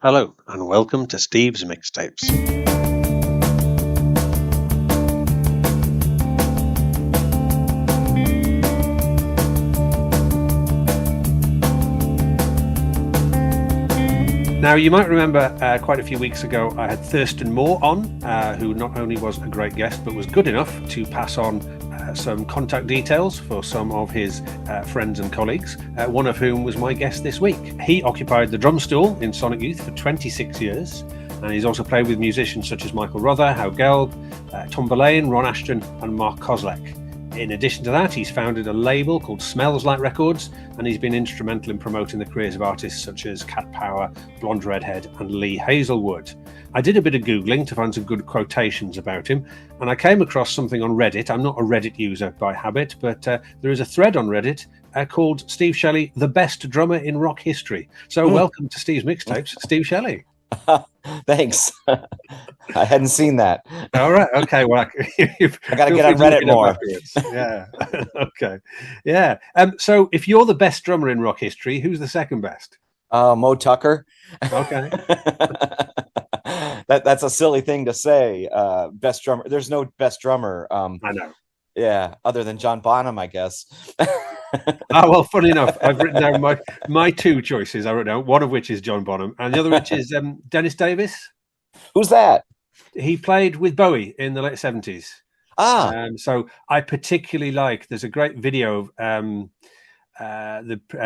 Hello, and welcome to Steve's Mixtapes. Now, you might remember quite a few weeks ago I had Thurston Moore on, who not only was a great guest, but was good enough to pass on some contact details for some of his friends and colleagues, one of whom was my guest this week. He occupied the drum stool in Sonic Youth for 26 years, and he's also played with musicians such as Michael Rother, Howe Gelb, Tom Verlaine, Ron Asheton and Mark Kozelek. In addition to that, he's founded a label called Smells Like Records, and he's been instrumental in promoting the careers of artists such as Cat Power, Blonde Redhead and Lee Hazlewood. I did a bit of Googling to find some good quotations about him, and I came across something on Reddit. I'm not a Reddit user by habit, but there is a thread on Reddit called Steve Shelley, the best drummer in rock history. So welcome to Steve's Mixtapes, Steve Shelley. Thanks. I hadn't seen that. All right. Okay. Well, I got to get on Reddit more. Yeah. Okay. Yeah. So, if you're the best drummer in rock history, who's the second best? Mo Tucker. Okay. That's a silly thing to say. Best drummer. There's no best drummer. I know. Yeah, other than John Bonham, I guess. Well, funny enough, I've written down my two choices. I wrote down one of which is John Bonham, and the other which is Dennis Davis. Who's that? He played with Bowie in the late 70s. So I particularly like. There's a great video of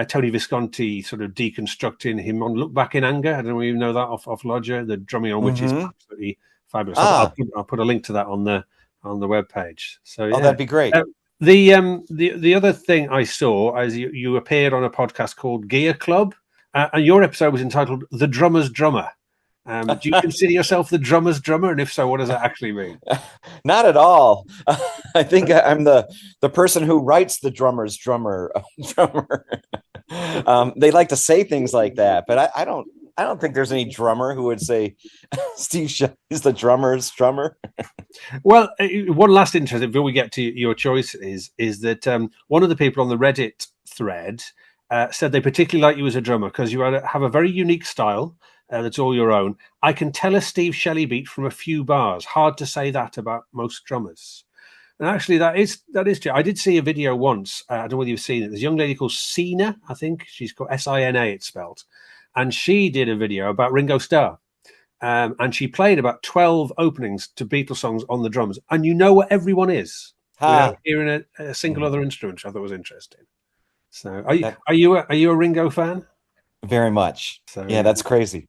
Tony Visconti sort of deconstructing him on "Look Back in Anger." I don't know if you know that off Lodger, the drumming on which is absolutely fabulous. I'll put a link to that on the webpage. So yeah. That'd be great. The other thing I saw is you appeared on a podcast called Gear Club, and your episode was entitled "The Drummer's Drummer." Do you consider yourself the drummer's drummer? And if so, what does that actually mean? Not at all. I think I'm the person who writes the drummer's drummer. They like to say things like that, but I don't think there's any drummer who would say Steve Shelley is the drummer's drummer. Well, one last interesting before we get to your choice is that one of the people on the Reddit thread said they particularly like you as a drummer because you have a very unique style. That's all your own. I can tell a Steve Shelley beat from a few bars. Hard to say that about most drummers. And actually, that is true. I did see a video once. I don't know whether you've seen it. There's a young lady called Sina, I think. She's called Sina, it's spelled. And she did a video about Ringo Starr. And she played about 12 openings to Beatles songs on the drums. And you know what everyone is without hearing a single other instrument, which I thought was interesting. So are you a Ringo fan? Very much. So, yeah, that's crazy.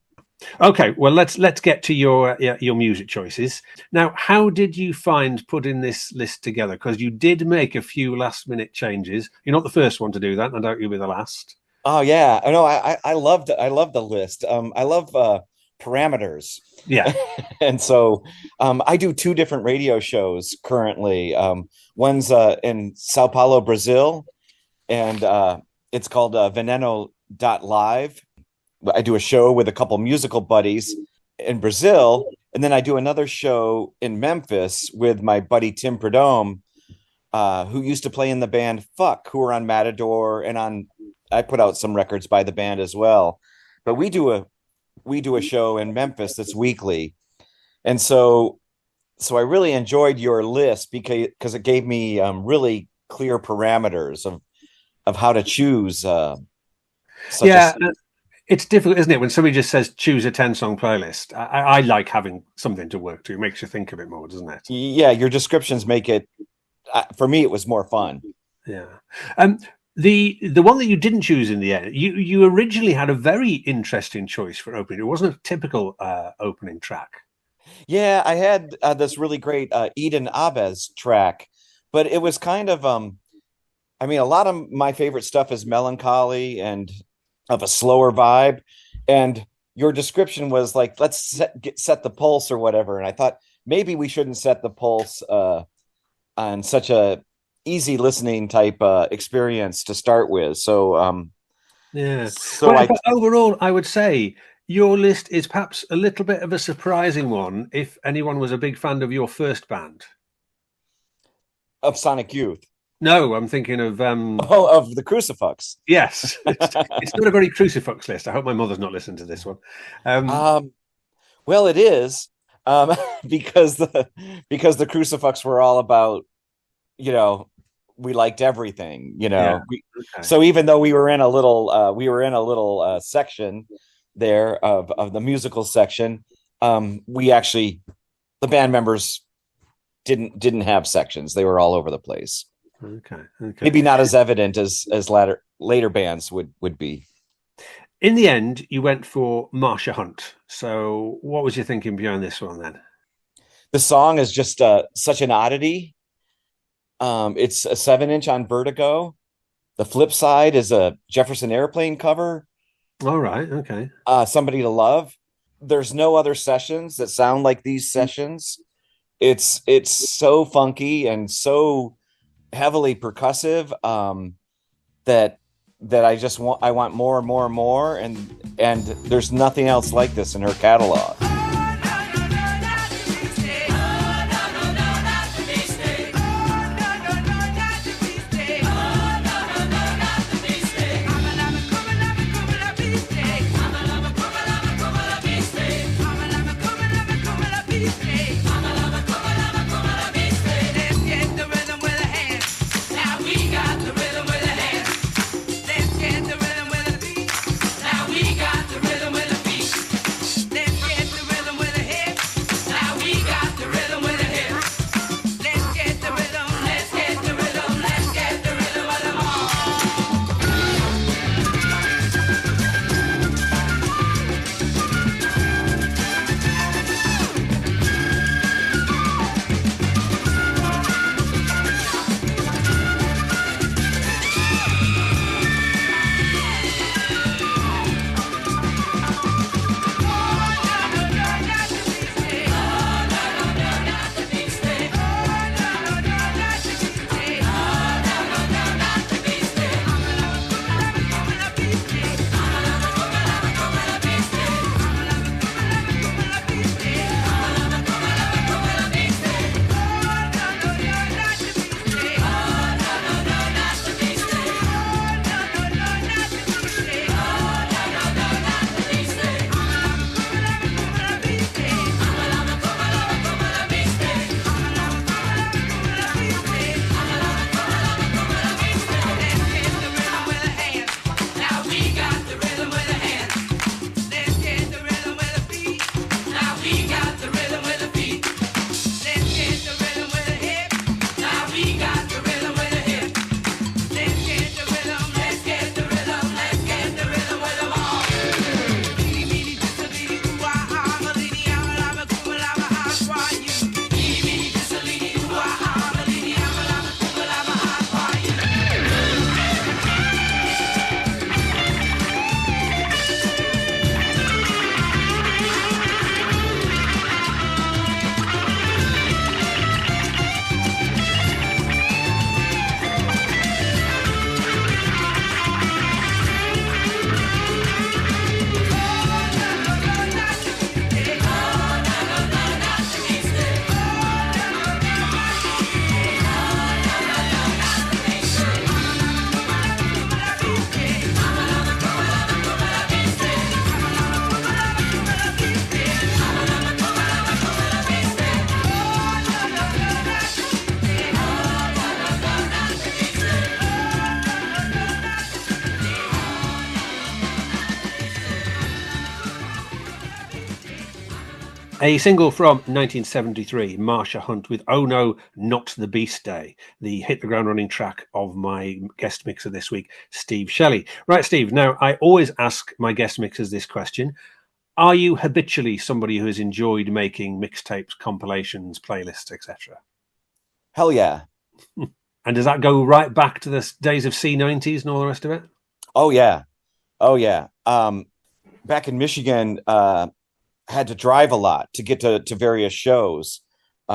Okay, well, let's get to your music choices. Now, how did you find putting this list together? Because you did make a few last-minute changes. You're not the first one to do that, and I doubt you'll be the last. Oh yeah, I know. I love the list. I love parameters. Yeah, and so I do two different radio shows currently. One's in Sao Paulo, Brazil, and it's called Veneno.live. I do a show with a couple musical buddies in Brazil, and then I do another show in Memphis with my buddy Tim Prudhomme, who used to play in the band Fuck, who were on Matador and I put out some records by the band as well. But we do a show in Memphis that's weekly, and so I really enjoyed your list because it gave me really clear parameters of how to choose. It's difficult, isn't it, when somebody just says choose a 10-song playlist? I like having something to work to. It makes you think a bit more, doesn't it? Yeah, your descriptions make it. For me, it was more fun. Yeah. The one that you didn't choose in the end, you originally had a very interesting choice for opening. It wasn't a typical opening track. Yeah, I had this really great Eden Abes track, but it was kind of. I mean, a lot of my favorite stuff is melancholy and of a slower vibe, and your description was like, let's set the pulse or whatever, and I thought maybe we shouldn't set the pulse on such a easy listening type experience to start with. So but overall I would say your list is perhaps a little bit of a surprising one if anyone was a big fan of your first band of Sonic Youth. No, I'm thinking of Oh, of the Crucifix. yes. It's not a very crucifix list. I hope my mother's not listening to this one. Um, Um, well, it is, um, because the Crucifix were all about, you know, we liked everything, yeah. Okay. so even though we were in a little section there of the musical section, we actually, the band members didn't have sections. They were all over the place. Okay. Okay. Maybe not as evident as later bands would be. In the end, you went for Marsha Hunt. So, what was your thinking behind this one then? The song is just such an oddity. It's a 7-inch on Vertigo. The flip side is a Jefferson Airplane cover, All right. Okay. Somebody to Love. There's no other sessions that sound like these sessions. It's so funky and so heavily percussive, that I want more and more and more, and there's nothing else like this in her catalog. A single from 1973, Marsha Hunt with Oh No, Not the Beast Day, the hit the ground running track of my guest mixer this week, Steve Shelley. Right, Steve, now I always ask my guest mixers this question. Are you habitually somebody who has enjoyed making mixtapes, compilations, playlists, etc.? Hell yeah. And does that go right back to the days of C90s and all the rest of it? Oh yeah. Oh yeah. Back in Michigan, had to drive a lot to get to various shows. So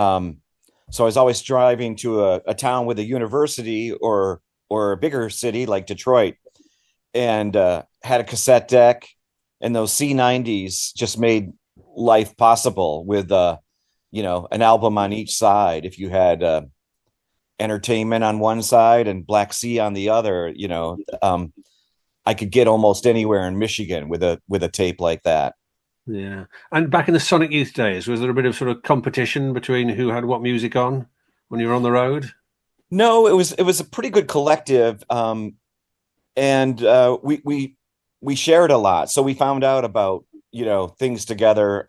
I was always driving to a town with a university or a bigger city like Detroit, and had a cassette deck, and those C90s just made life possible with an album on each side if you had Entertainment on one side and Black Sea on the other. I could get almost anywhere in Michigan with a tape like that. Yeah. And back in the Sonic Youth days, was there a bit of sort of competition between who had what music on when you were on the road? No, it was a pretty good collective, and we shared a lot. So we found out about things together,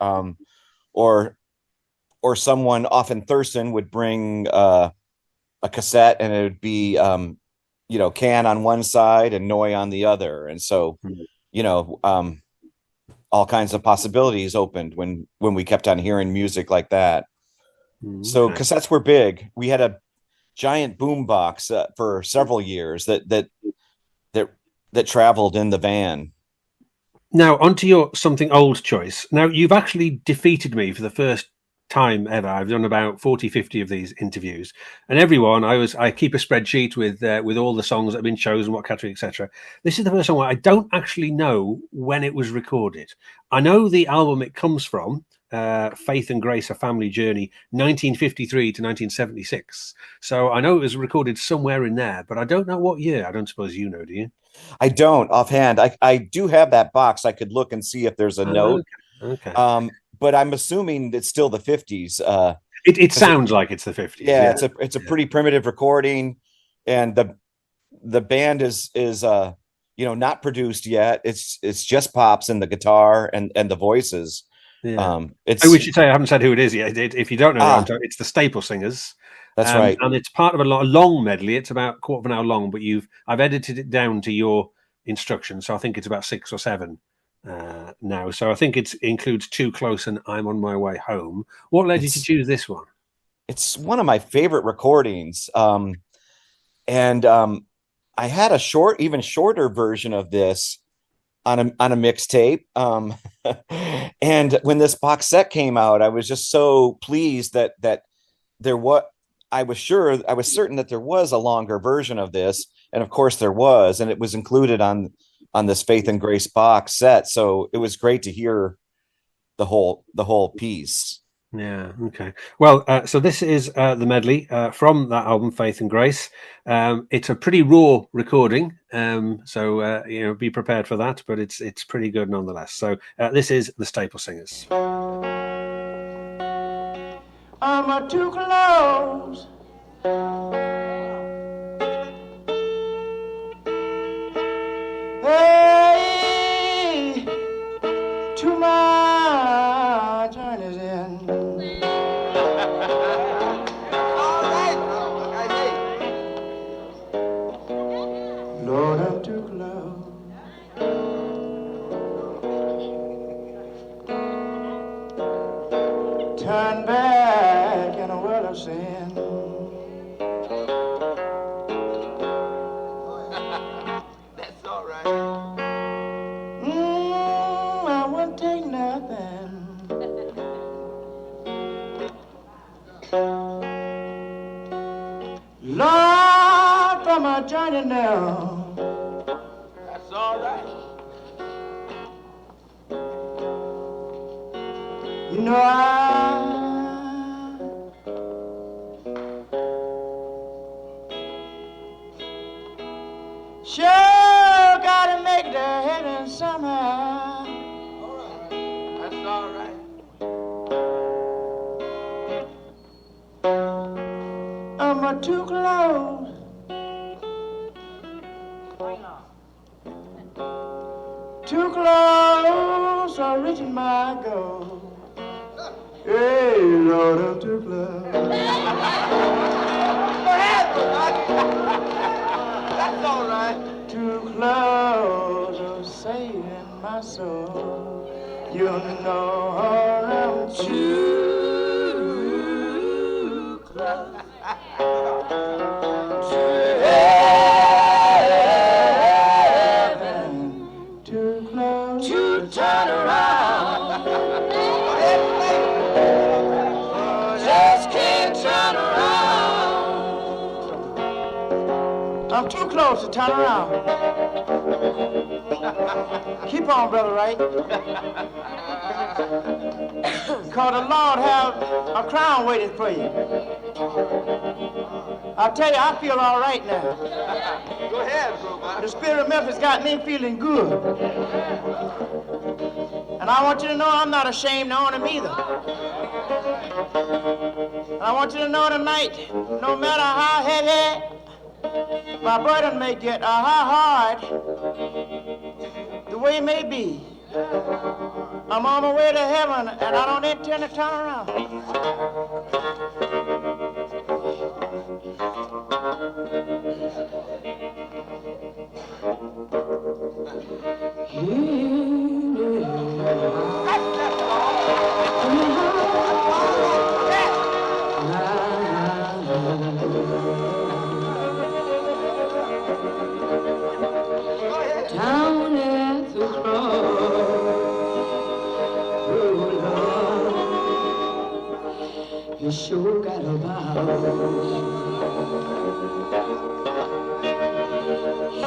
or someone, often Thurston, would bring a cassette, and it would be Can on one side and Noy on the other, and so all kinds of possibilities opened when we kept on hearing music like that. Okay. So cassettes were big. We had a giant boom box for several years that traveled in the van. Now, onto your something old choice. Now, you've actually defeated me for the first time ever. I've done about 40, 50 of these interviews, and everyone I keep a spreadsheet with all the songs that have been chosen, what category, etc. This is the first one where I don't actually know when it was recorded. I know the album it comes from, Faith and Grace: A Family Journey, 1953 to 1976. So I know it was recorded somewhere in there, but I don't know what year. I don't suppose you know, do you? I don't offhand. I do have that box. I could look and see if there's a note. Okay. But I'm assuming it's still the 50s. It sounds like it's the 50s. Yeah, it's a pretty primitive recording, and the band is not produced yet. It's just Pops and the guitar and the voices. Yeah. We should say I haven't said who it is yet. If you don't know, it's the Staple Singers. That's right, and it's part of a long medley. It's about a quarter of an hour long, but I've edited it down to your instructions, so I think it's about 6 or 7 now. So I think it includes Too Close and I'm on My Way Home. What led you to choose this one? It's one of my favorite recordings, and I had a even shorter version of this on a mixtape. And when this box set came out, I was just so pleased that I was certain that there was a longer version of this, and of course there was, and it was included on this Faith and Grace box set. So it was great to hear the whole piece. Yeah. Okay. Well, so this is the medley from that album, Faith and Grace. It's a pretty raw recording, so be prepared for that. But it's pretty good nonetheless. So this is the Staple Singers. I'm too close. Hey, to my journey's end. All right, Lord, I'm too close. Turn back in a world of sin. That's all right. I wouldn't take nothing. Lord, from my journey now. That's all right. You know sure gotta make the heaven somehow. All right. That's all right. I'm too close. Too close, I'm reaching my goal. Hey, Lord, I'm too close. That's all right. Too close, I'm saving my soul. You know I'm too close. To heaven, too close to turn around. Just can't turn around. I'm too close to turn around. Keep on, Brother Wright. Cause the Lord have a crown waiting for you. I'll tell you, I feel all right now. Go ahead, Robot. The spirit of Memphis got me feeling good. And I want you to know I'm not ashamed to own him either. And I want you to know tonight, no matter how heavy my burden may get, or how hard the way may be, I'm on my way to heaven, and I don't intend to turn around. Down at the cross, oh Lord, you sure got a bow.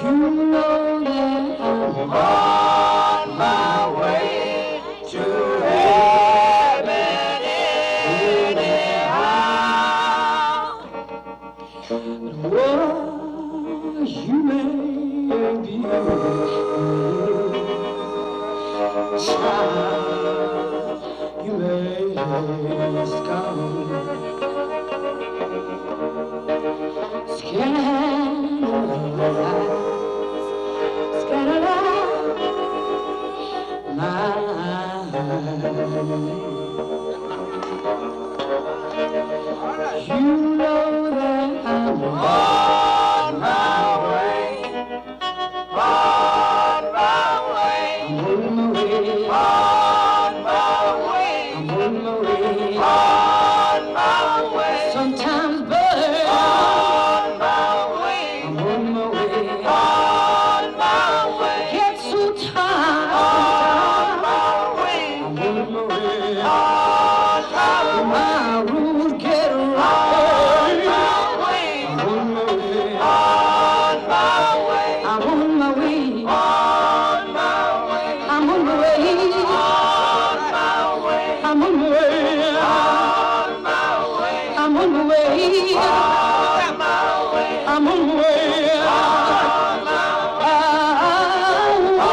You know that I'm on my way to heaven anyhow. Well, you may be child, you may scout, you know that I'm on my way, on my way, I'm on my way, on my way, I'm on my way, on my way. Sometimes, but on my way, I'm on my way, on my way. Get so tired, on my way, I'm on my way, on my road get rough, on my way, I'm on my way, on my way, I'm on my way, on my way, I'm on my way, on my way, I'm on my way, on my way, I'm on my way, on my way, I'm on my way, on my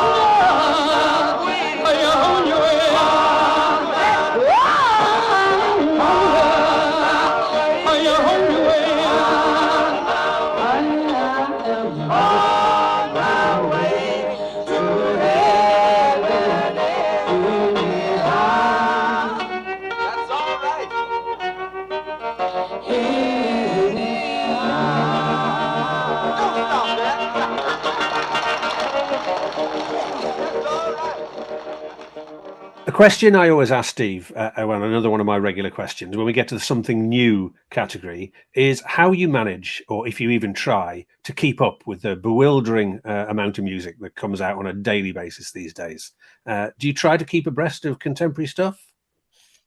way, are you on your way? Are you on your way? I am on my way to heaven anyhow. That's all right. Don't stop that. That's all right. A question I always ask Steve, well, another one of my regular questions, when we get to the something new category, is how you manage, or if you even try, to keep up with the bewildering amount of music that comes out on a daily basis these days. Do you try to keep abreast of contemporary stuff?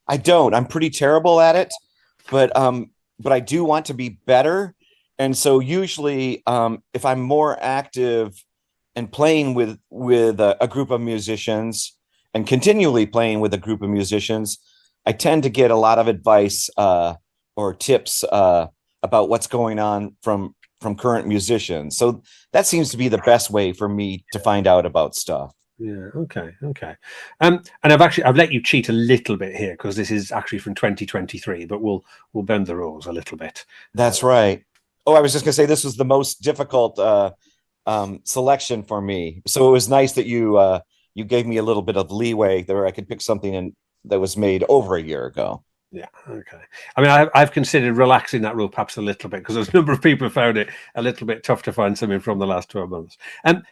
I don't. I'm pretty terrible at it, but I do want to be better. And so usually, if I'm more active and playing with a group of musicians and continually playing with a group of musicians, I tend to get a lot of advice or tips about what's going on from current musicians. So that seems to be the best way for me to find out about stuff. Yeah. Okay. And I've let you cheat a little bit here because this is actually from 2023, but we'll bend the rules a little bit. That's right. Oh, I was just gonna say this was the most difficult selection for me. So it was nice that you gave me a little bit of leeway there. I could pick something that was made over a year ago. Yeah. Okay. I mean, I've considered relaxing that rule perhaps a little bit because a number of people have found it a little bit tough to find something from the last 12 months.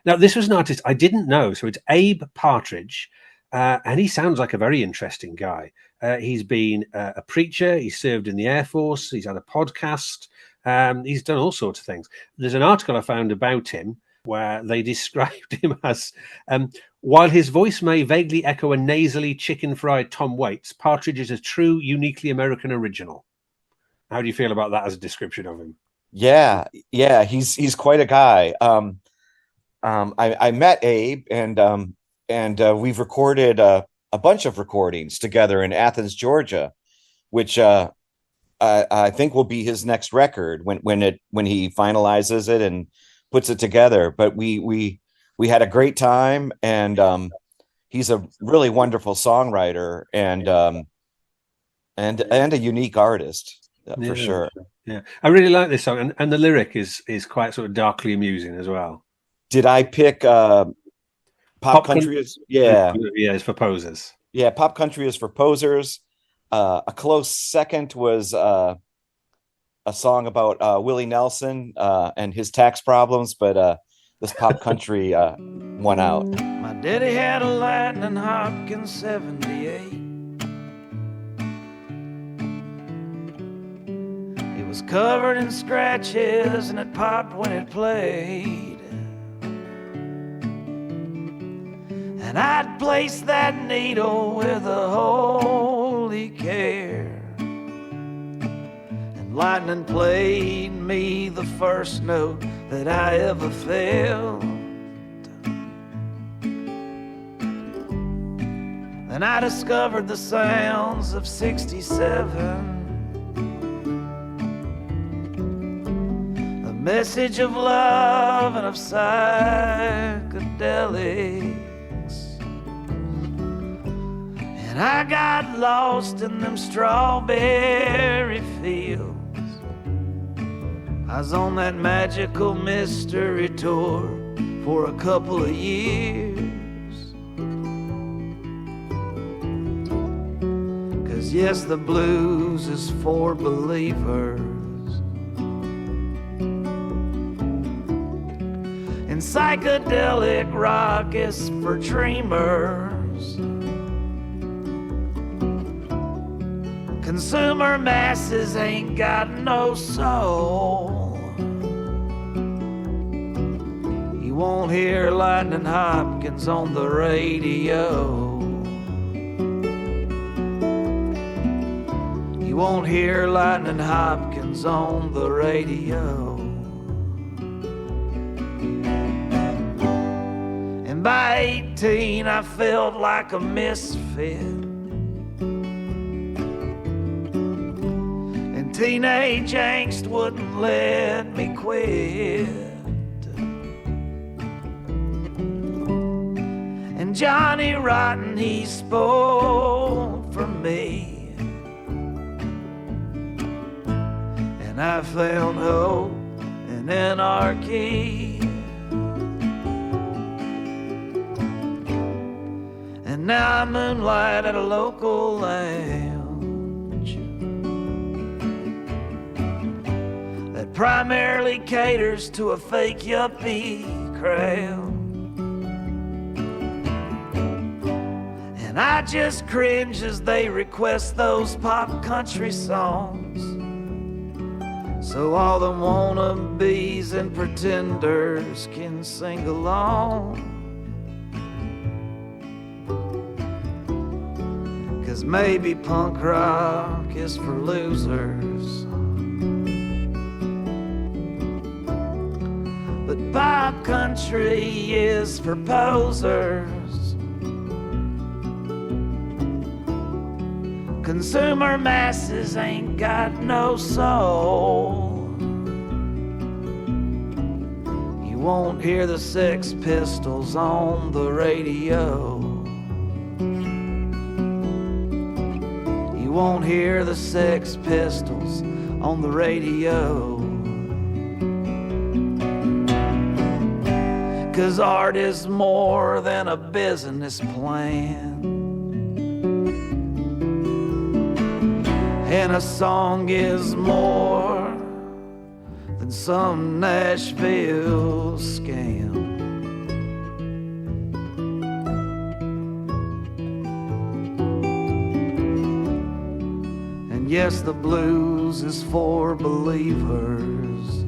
Now, this was an artist I didn't know. So it's Abe Partridge, and he sounds like a very interesting guy. He's been a preacher. He served in the Air Force. He's had a podcast. He's done all sorts of things. There's an article I found about him where they described him as, while his voice may vaguely echo a nasally chicken-fried Tom Waits, Partridge is a true, uniquely American original. How do you feel about that as a description of him? Yeah, he's quite a guy. I met Abe, and we've recorded a bunch of recordings together in Athens, Georgia, which I think will be his next record when he finalizes it and puts it together. But we had a great time, and he's a really wonderful songwriter and a unique artist for sure. Yeah, I really like this song, and the lyric is quite sort of darkly amusing as well. Did I pick pop country? It's for posers. Yeah, pop country is for posers. A close second was a song about Willie Nelson and his tax problems, but this pop country won out. My daddy had a Lightning Hopkins 78. It was covered in scratches and it popped when it played. And I'd place that needle with a holy care. And lightning played me the first note that I ever felt. Then I discovered the sounds of 67. The message of love and of psychedelics. And I got lost in them strawberry fields. I was on that magical mystery tour for a couple of years. 'Cause yes, the blues is for believers, and psychedelic rock is for dreamers. Consumer masses ain't got no soul. You won't hear Lightning Hopkins on the radio. You won't hear Lightning Hopkins on the radio. And by 18 I felt like a misfit. Teenage angst wouldn't let me quit. And Johnny Rotten, he spoke for me. And I found hope in anarchy. And now I moonlight at a local lounge primarily caters to a fake yuppie crowd. And I just cringe as they request those pop country songs, so all the wannabes and pretenders can sing along. 'Cause maybe punk rock is for losers, but pop country is for posers. Consumer masses ain't got no soul. You won't hear the Sex Pistols on the radio. You won't hear the Sex Pistols on the radio. 'Cause art is more than a business plan, and a song is more than some Nashville scam. And yes, the blues is for believers,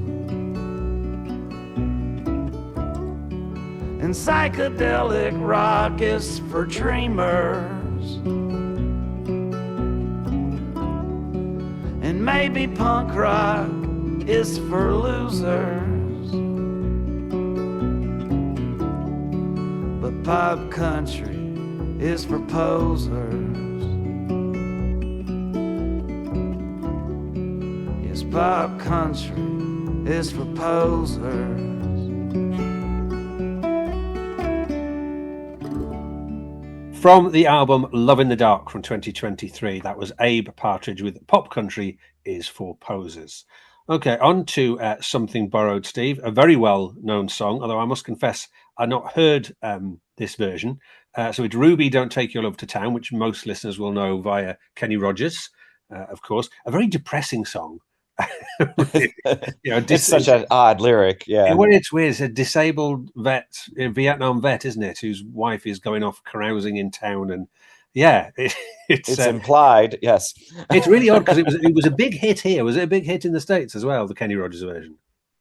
and psychedelic rock is for dreamers. And maybe punk rock is for losers, but pop country is for posers. pop country is for posers. From the album Love in the Dark from 2023, that was Abe Partridge with Pop Country is for Posers. Okay, on to Something Borrowed, Steve, a very well-known song, although I must confess I've not heard this version. So it's Ruby, Don't Take Your Love to Town, which most listeners will know via Kenny Rogers, of course. A very depressing song. It's such an odd lyric. Yeah. Well, it's weird. It's a disabled vet, a Vietnam vet, isn't it? Whose wife is going off carousing in town, and it's implied. Yes, it's really odd because it was a big hit here. Was it a big hit in the States as well? The Kenny Rogers version,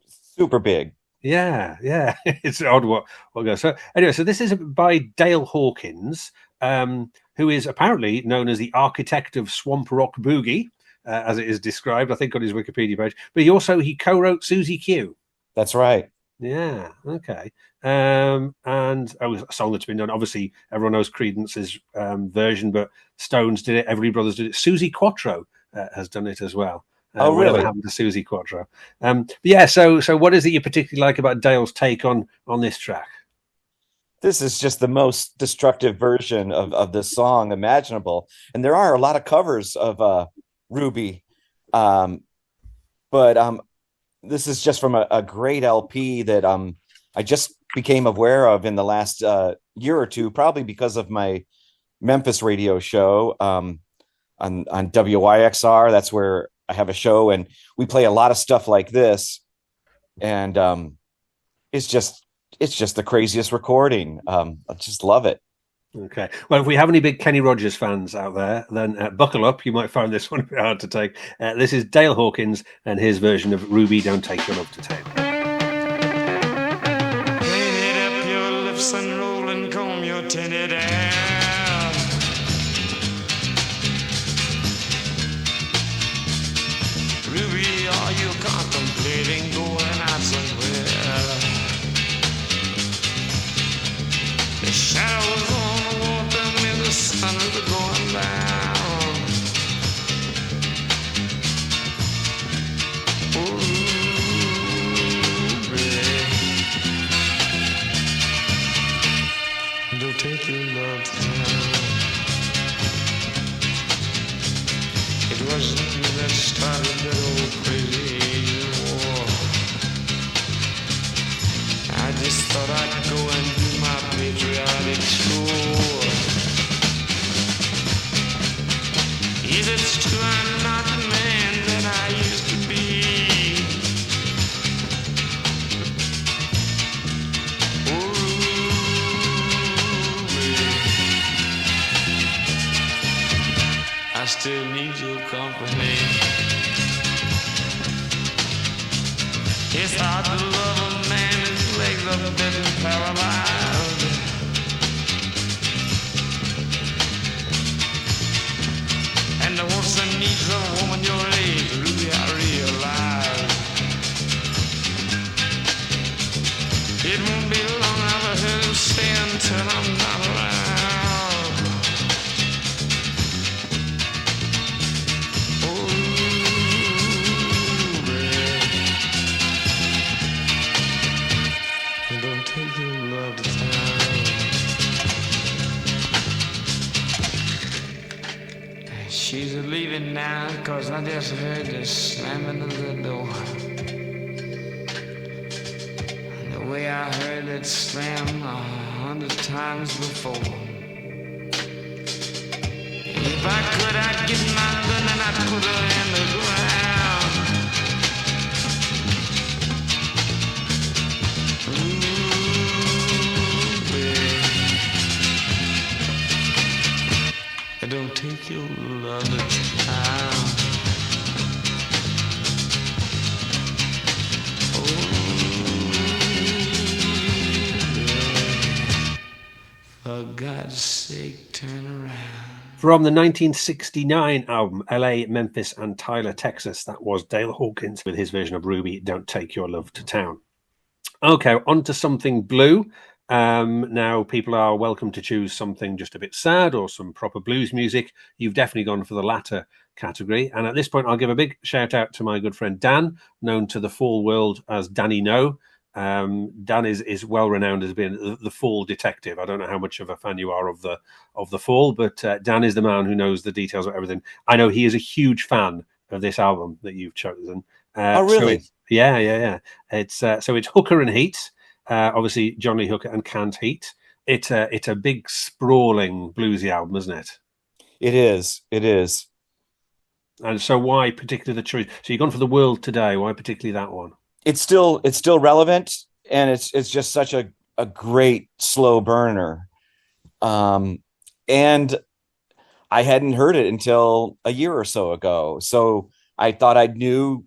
super big. Yeah. It's odd what goes. So anyway, so this is by Dale Hawkins, who is apparently known as the architect of swamp rock boogie. As it is described, I think, on his Wikipedia page. But he co-wrote Susie Q. That's right. Yeah. Okay. And a song that's been done. Obviously, everyone knows Creedence's version, but Stones did it. Everly Brothers did it. Susie Quattro has done it as well. Oh, really? What happened to Susie Quattro? So what is it you particularly like about Dale's take on this track? This is just the most destructive version of this song imaginable, and there are a lot of covers of Ruby, but this is just from a great LP that I just became aware of in the last year or two, probably because of my Memphis radio show on WYXR. That's where I have a show, and we play a lot of stuff like this, and it's just the craziest recording. I just love it. Okay. Well, if we have any big Kenny Rogers fans out there, then buckle up. You might find this one a bit hard to take. This is Dale Hawkins and his version of Ruby, Don't Take Your Love to Town. Paint up your lips and roll and comb your tinted hair. Ruby, are you contemplating going out somewhere? The shadows on the water and the sun is going down. Oh, Ruby, don't take your love to town. It wasn't you that started that old crazy war. I just thought I'd go and do my patriotic chore. Yes, it's true, I'm not the man that I used to be. Oh, Ruby, I still need your company. It's hard to love a man, his legs are dead and paralyzed. And the horse that needs a woman your age, Ruby, I realize. It won't be long, I've heard him say until I'm not around. Oh, Ruby, don't take your love to town. She's leaving now, 'cause I just heard the slamming of the door. The way I heard it slam 100 times before. If I could, I'd get my gun and I'd put her in the ground. Ruby, don't take your love to town. For God's sake, turn around. From the 1969 album LA, Memphis and Tyler, Texas, that was Dale Hawkins with his version of Ruby, Don't Take Your Love to Town. Okay, on to Something Blue. Now, people are welcome to choose something just a bit sad or some proper blues music. You've definitely gone for the latter category. And at this point, I'll give a big shout out to my good friend Dan, known to the Fall world as Danny No. Dan is well renowned as being the Fall detective. I don't know how much of a fan you are of the Fall, but Dan is the man who knows the details of everything. I know he is a huge fan of this album that you've chosen. Oh, really? So yeah. It's so it's Hooker and Heat. Obviously, John Lee Hooker and Can't Heat. It's a big sprawling bluesy album, isn't it? It is. And so, why particularly the choice? So you've gone for The World Today. Why particularly that one? It's still relevant, and it's just such a great slow burner. And I hadn't heard it until a year or so ago. So I thought I knew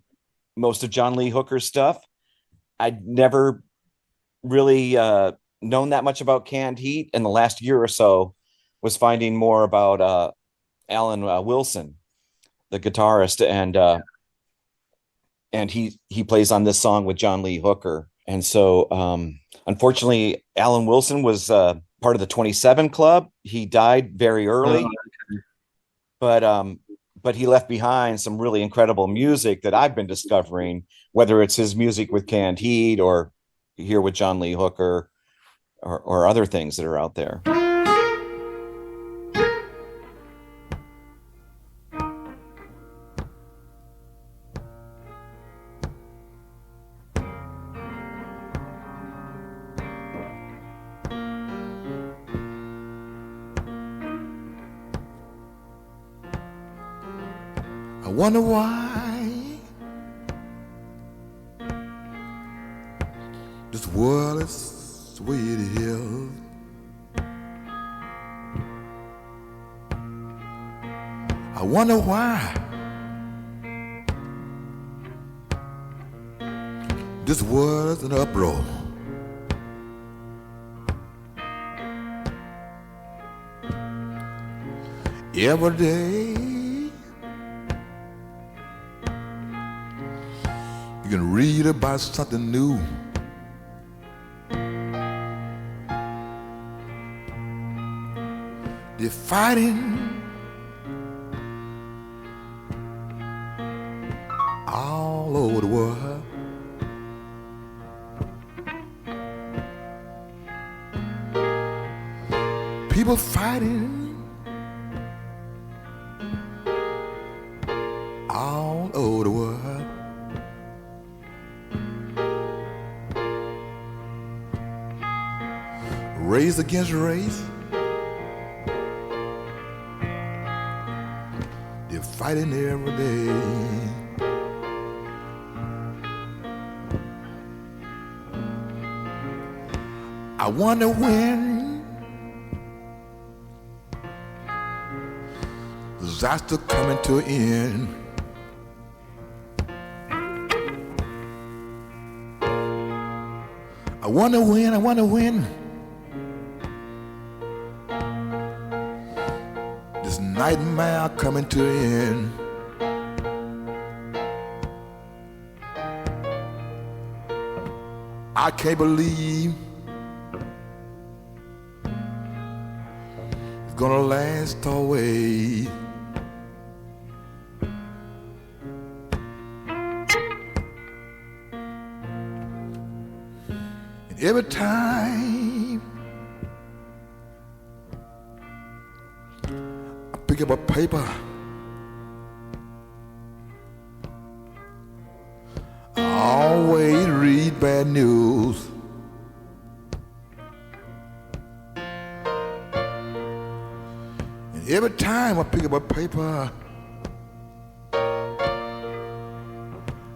most of John Lee Hooker's stuff. I'd never really known that much about Canned Heat, and the last year or so was finding more about Alan Wilson, the guitarist, and he plays on this song with John Lee Hooker. And so unfortunately, Alan Wilson was part of the 27 Club. He died very early, but he left behind some really incredible music that I've been discovering, whether it's his music with Canned Heat or here with John Lee Hooker or other things that are out there. I wonder why this world is the way it is. I wonder why this world is an uproar. Every day you can read about something new. They're fighting all over the world. People fighting all over the world. Race against race. They're fighting every day. I wonder when disaster coming to an end. I wonder when this nightmare coming to an end. I can't believe it's gonna last always. And every time I pick up a paper, I always read bad news. And every time I pick up a paper, I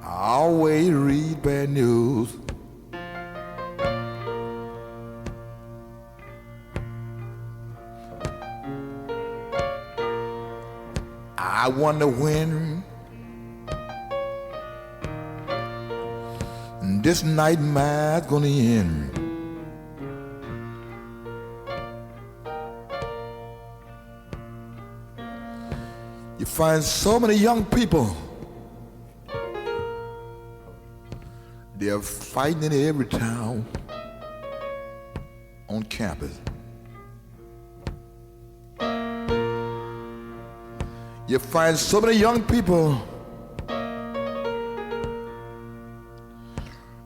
always read bad news. I wonder when this nightmare's gonna end. You find so many young people, they're fighting in every town. on campus. You find so many young people,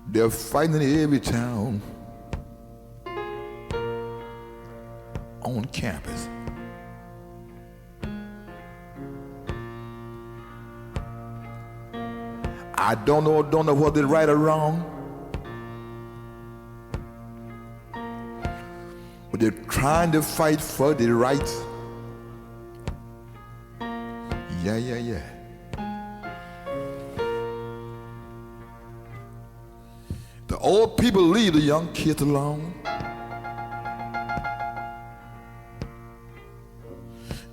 they're fighting in every town on campus. I don't know whether they're right or wrong, but they're trying to fight for their rights. Yeah. The old people leave the young kids alone.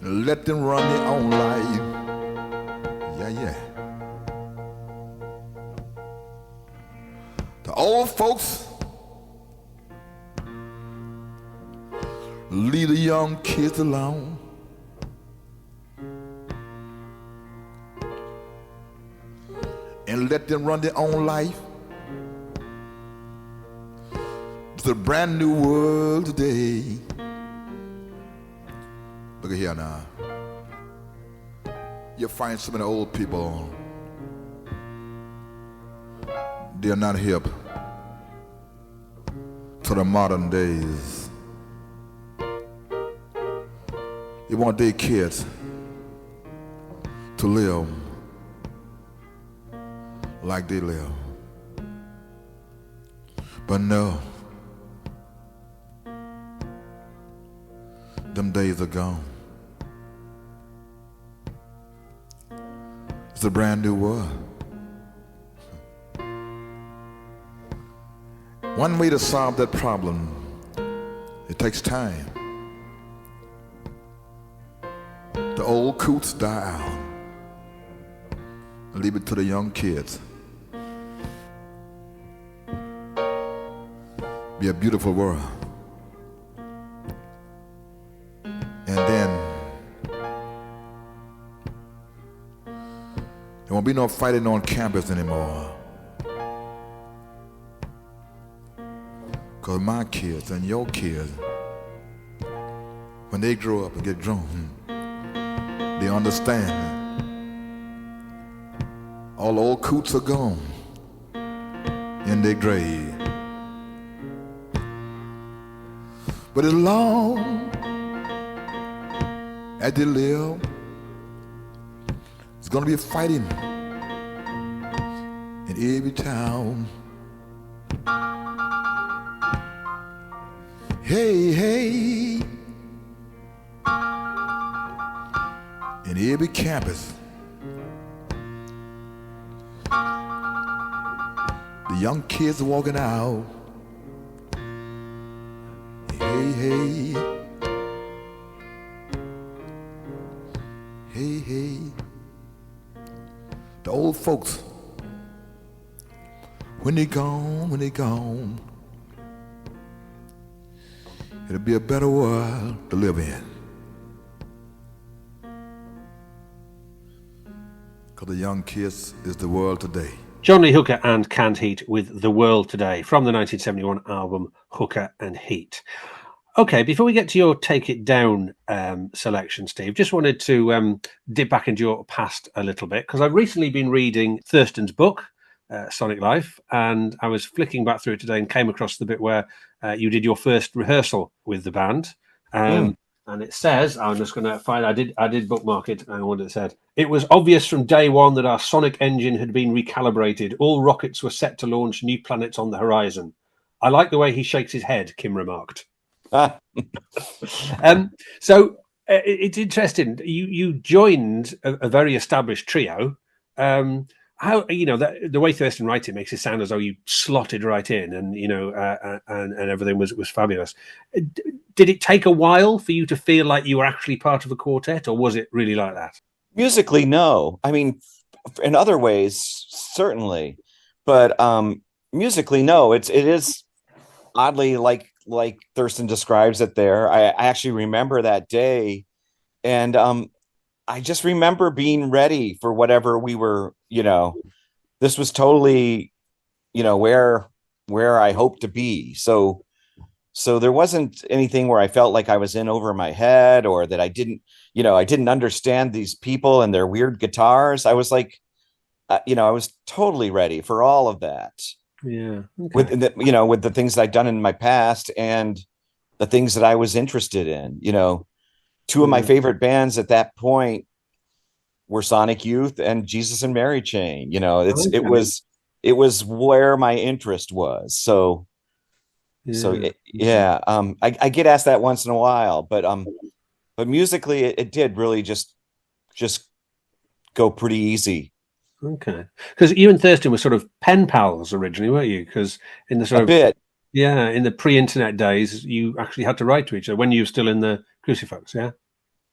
And let them run their own life. Yeah. The old folks leave the young kids alone. And let them run their own life. It's a brand new world today. Look at here now. You find so many old people, they're not hip to the modern days. They want their kids to live like they live. But no, them days are gone. It's a brand new world. One way to solve that problem, it takes time. The old coots die out. Leave it to the young kids. Be a beautiful world. And then there won't be no fighting on campus anymore. Because my kids and your kids, when they grow up and get grown, they understand all old coots are gone in their grave. But as long as they live, it's gonna be fighting in every town. Hey, in every campus. The young kids are walking out. Hey. The old folks, when they gone, it'll be a better world to live in. Because the young kids is the world today. John Lee Hooker and Canned Heat with The World Today from the 1971 album Hooker and Heat. Okay, before we get to your Take It Down selection, Steve, just wanted to dip back into your past a little bit, because I've recently been reading Thurston's book, Sonic Life, and I was flicking back through it today and came across the bit where you did your first rehearsal with the band. And it says, I'm just going to find, I did bookmark it, and what it said. It was obvious from day one that our sonic engine had been recalibrated. All rockets were set to launch new planets on the horizon. I like the way he shakes his head, Kim remarked. So it's interesting. You joined a very established trio. How, the way Thurston writes it makes it sound as though you slotted right in, and and everything was fabulous. Did it take a while for you to feel like you were actually part of a quartet, or was it really like that? Musically, no. I mean, in other ways, certainly, but musically, no. It is oddly like Thurston describes it there. I actually remember that day, and I just remember being ready for whatever we were. This was totally, where I hoped to be. So So there wasn't anything where I felt like I was in over my head, or that I didn't understand these people and their weird guitars. I was like, I was totally ready for all of that. Yeah. Okay. With the things that I'd done in my past and the things that I was interested in. Two of my favorite bands at that point were Sonic Youth and Jesus and Mary Chain. It was where my interest was. So I get asked that once in a while, but musically it did really just go pretty easy. Okay, because you and Thurston were sort of pen pals originally, weren't you? Because in the sort A bit. Yeah, in the pre-internet days, you actually had to write to each other when you were still in the Crucifix, yeah?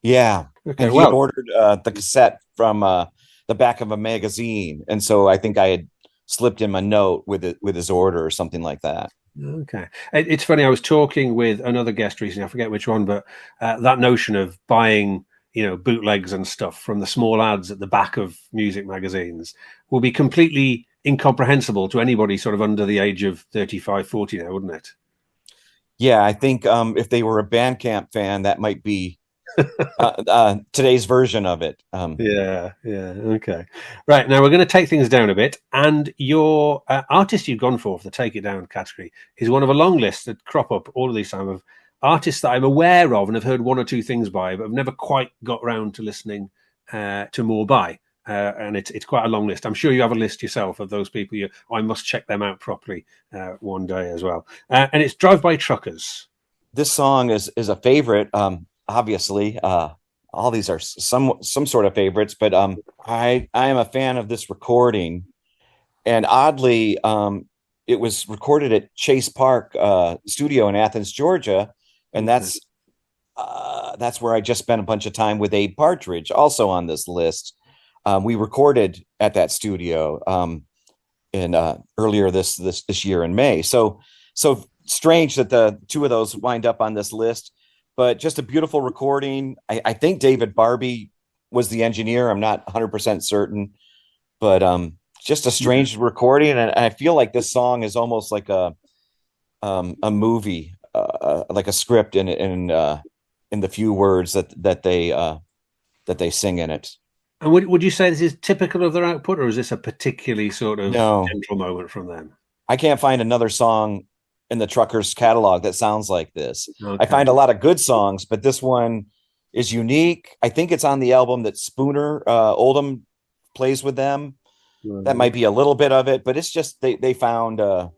Yeah. Okay, and he had ordered the cassette from the back of a magazine, and so I think I had slipped him a note with his order or something like that. Okay. It's funny, I was talking with another guest recently, I forget which one, but that notion of buying, bootlegs and stuff from the small ads at the back of music magazines will be completely incomprehensible to anybody sort of under the age of 35, 40 now, wouldn't it? Yeah, I think if they were a Bandcamp fan, that might be today's version of it. Yeah. Okay. Right. Now we're going to take things down a bit. And your artist you've gone for the Take It Down category is one of a long list that crop up all of these time of artists that I'm aware of and have heard one or two things by, but have never quite got around to listening to more by. And it's quite a long list. I'm sure you have a list yourself of those people. I must check them out properly one day as well. And it's Drive-By Truckers. This song is a favorite. Obviously, all these are some sort of favorites, but I am a fan of this recording, and oddly, it was recorded at Chase Park Studio in Athens, Georgia, and that's where I just spent a bunch of time with Abe Partridge, also on this list. We recorded at that studio in earlier this year in May. So strange that the two of those wind up on this list. But just a beautiful recording. I think David Barbie was the engineer. I'm not 100% certain, but just a strange recording. And I feel like this song is almost like a movie, like a script in the few words that they sing in it. And would you say this is typical of their output, or is this a particularly sort of gentle moment from them? I can't find another song in the Truckers catalog that sounds like this. Okay. I find a lot of good songs, but this one is unique. I think it's on the album that Spooner Oldham plays with them. Right. That might be a little bit of it, but it's just they found a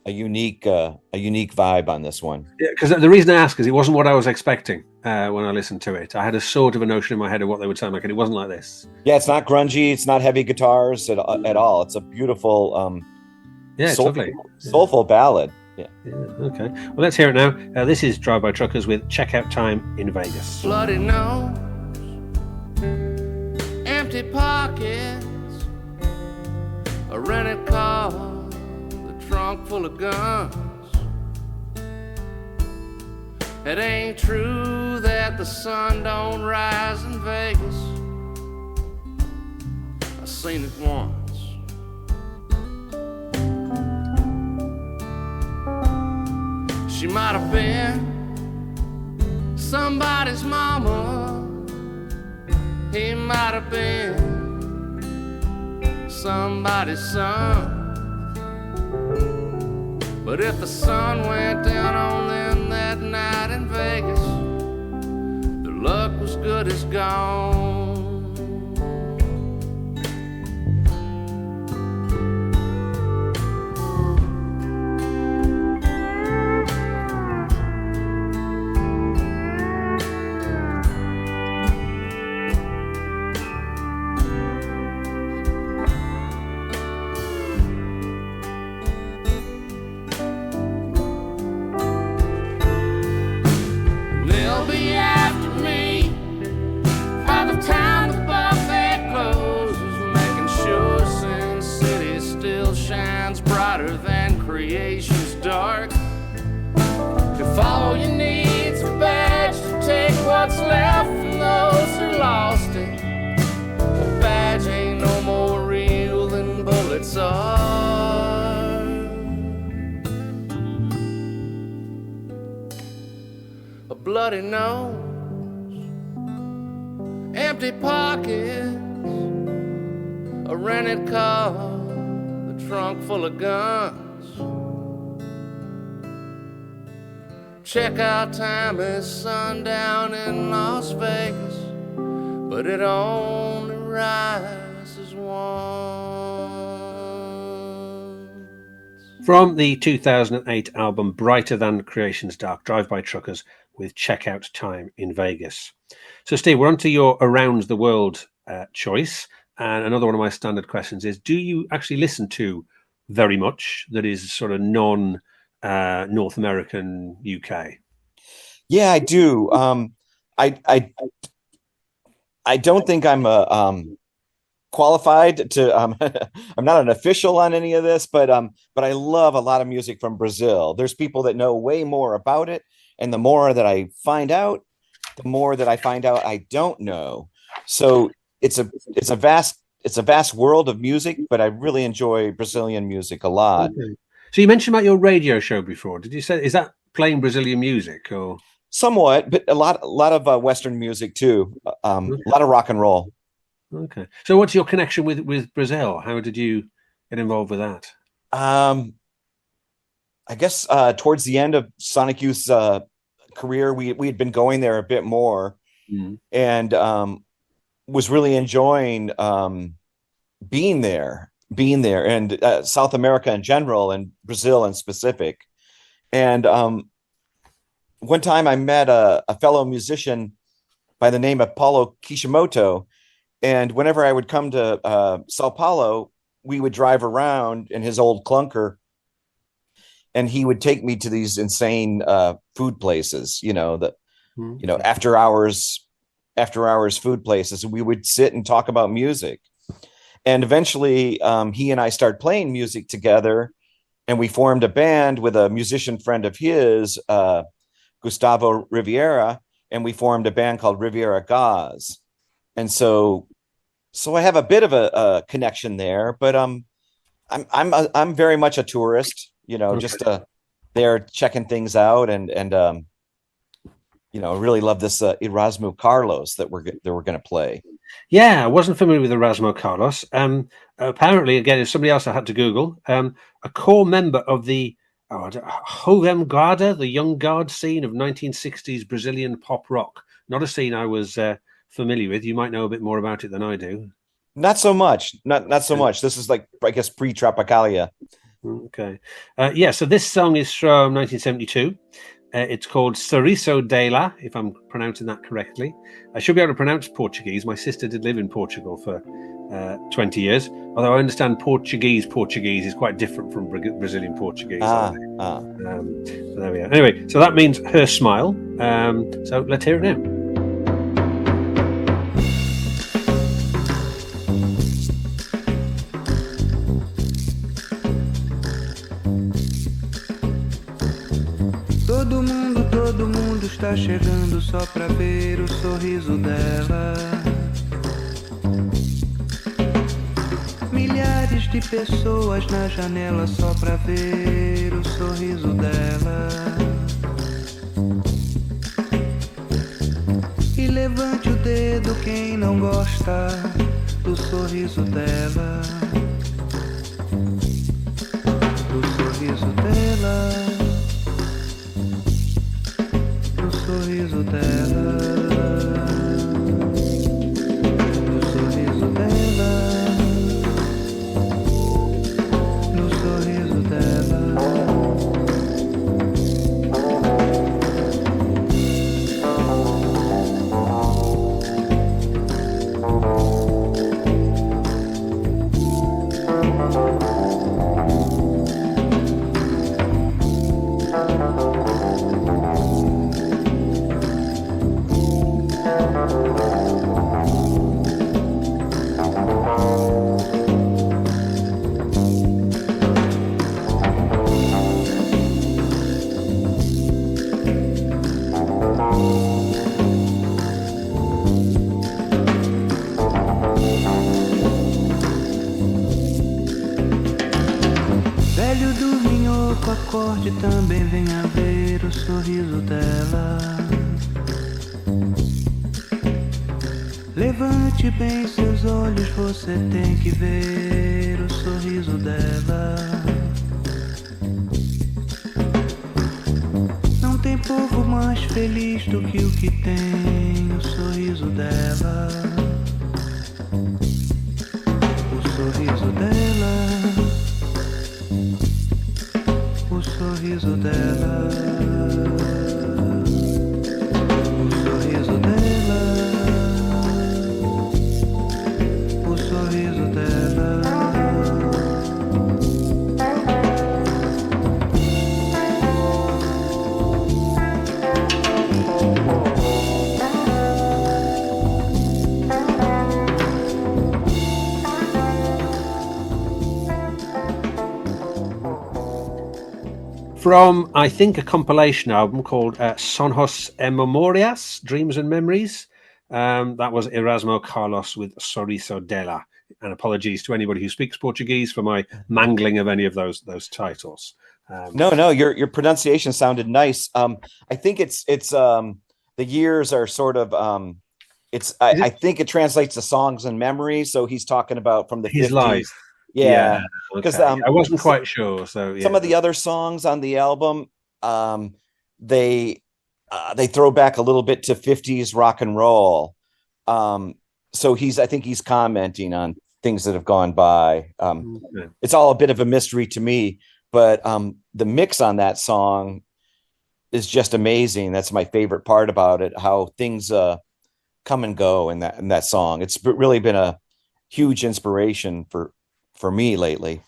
unique vibe on this one. Yeah, because the reason I ask is it wasn't what I was expecting when I listened to it. I had a sort of a notion in my head of what they would sound like, and it wasn't like this. Yeah, it's not grungy. It's not heavy guitars at all. It's a beautiful, it's lovely, soulful ballad. Yeah. Okay. Well, let's hear it now. This is Drive-By Truckers with Checkout Time in Vegas. Bloody nose, empty pockets, a rented car, the trunk full of guns. It ain't true that the sun don't rise in Vegas. I seen it once. She might have been somebody's mama. He might have been somebody's son. But if the sun went down on them that night in Vegas, their luck was good as gone. everybody knows. Empty pockets, a rented car, the trunk full of guns. Checkout time is sundown in Las Vegas, but it only rises once. From the 2008 album Brighter Than Creation's Dark, Drive-By Truckers with Checkout Time in Vegas. So, Steve, we're on to your Around the World choice. And another one of my standard questions is, do you actually listen to very much that is sort of non-North American UK? Yeah, I do. I don't think I'm qualified to. I'm not an official on any of this, but I love a lot of music from Brazil. There's people that know way more about it, and the more that I find out, the more that I find out I don't know. So it's a vast world of music, but I really enjoy Brazilian music a lot. Okay. So you mentioned about your radio show before. Did you say, is that playing Brazilian music or? Somewhat, but a lot of Western music too. A lot of rock and roll. Okay. So what's your connection with Brazil? How did you get involved with that? I guess towards the end of Sonic Youth's career, we had been going there a bit more, and was really enjoying being there, and South America in general, and Brazil in specific. And one time I met a fellow musician by the name of Paulo Kishimoto, and whenever I would come to Sao Paulo, we would drive around in his old clunker, and he would take me to these insane food places, after hours food places, and we would sit and talk about music. And eventually he and I started playing music together, and we formed a band with a musician friend of his, Gustavo Riviera, and we formed a band called Riviera Gaz. And so I have a bit of a connection there, but I'm very much a tourist, just there checking things out, and really love this Erasmo Carlos that we're going to play. Yeah, I wasn't familiar with Erasmo Carlos. Apparently, again, it's somebody else I had to Google. A core member of the Howe Gelb, the young guard scene of 1960s Brazilian pop rock. Not a scene I was familiar with. You might know a bit more about it than I do. Not so much. Not so much. This is like, I guess, pre-Tropicalia. Okay. So this song is from 1972. It's called Sorriso dela, if I'm pronouncing that correctly. I should be able to pronounce Portuguese. My sister did live in Portugal for 20 years, although I understand Portuguese is quite different from Brazilian Portuguese. So there we are. Anyway, so that means Her Smile. So let's hear it now. Todo mundo está chegando só pra ver o sorriso dela. Milhares de pessoas na janela só pra ver o sorriso dela. E levante o dedo quem não gosta do sorriso dela. Do sorriso dela. Sorriso dela, no sorriso dela, no sorriso dela. Acorde também venha ver o sorriso dela. Levante bem seus olhos, você tem que ver o sorriso dela. Não tem povo mais feliz do que o que tem o sorriso dela. O sorriso dela. O sorriso dela. O sorriso dela. O sorriso dela. From, I think, a compilation album called Sonhos e Memorias, Dreams and Memories. That was Erasmo Carlos with Sorriso dela. And apologies to anybody who speaks Portuguese for my mangling of any of those titles. No, your pronunciation sounded nice. I think it's the years are sort of I think it translates to songs and memories. So he's talking about from the his 50s. life. Yeah, because I wasn't quite sure. So some of the other songs on the album, they throw back a little bit to 50s rock and roll. So I think he's commenting on things that have gone by. It's all a bit of a mystery to me, but the mix on that song is just amazing. That's my favorite part about it, how things come and go in that song. It's really been a huge inspiration for me lately.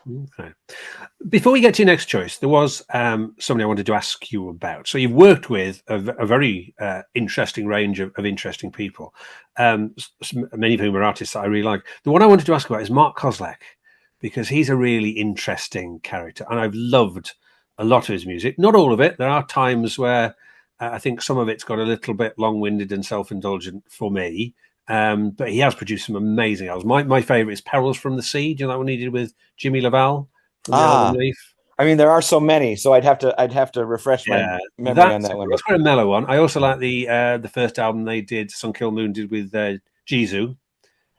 Okay. Before we get to your next choice, there was somebody I wanted to ask you about. So you've worked with a very interesting range of interesting people, many of whom are artists that I really like. The one I wanted to ask about is Mark Kozelek, because he's a really interesting character, and I've loved a lot of his music. Not all of it. There are times where I think some of it's got a little bit long-winded and self-indulgent for me. But he has produced some amazing albums. My favorite is Perils from the Sea. Do you know that one he did with Jimmy Laval from the album Leaf? I mean, there are so many, so I'd have to refresh my memory on that one. That's quite a mellow one. I also like the first album they did, Sun Kill Moon did with Jizu.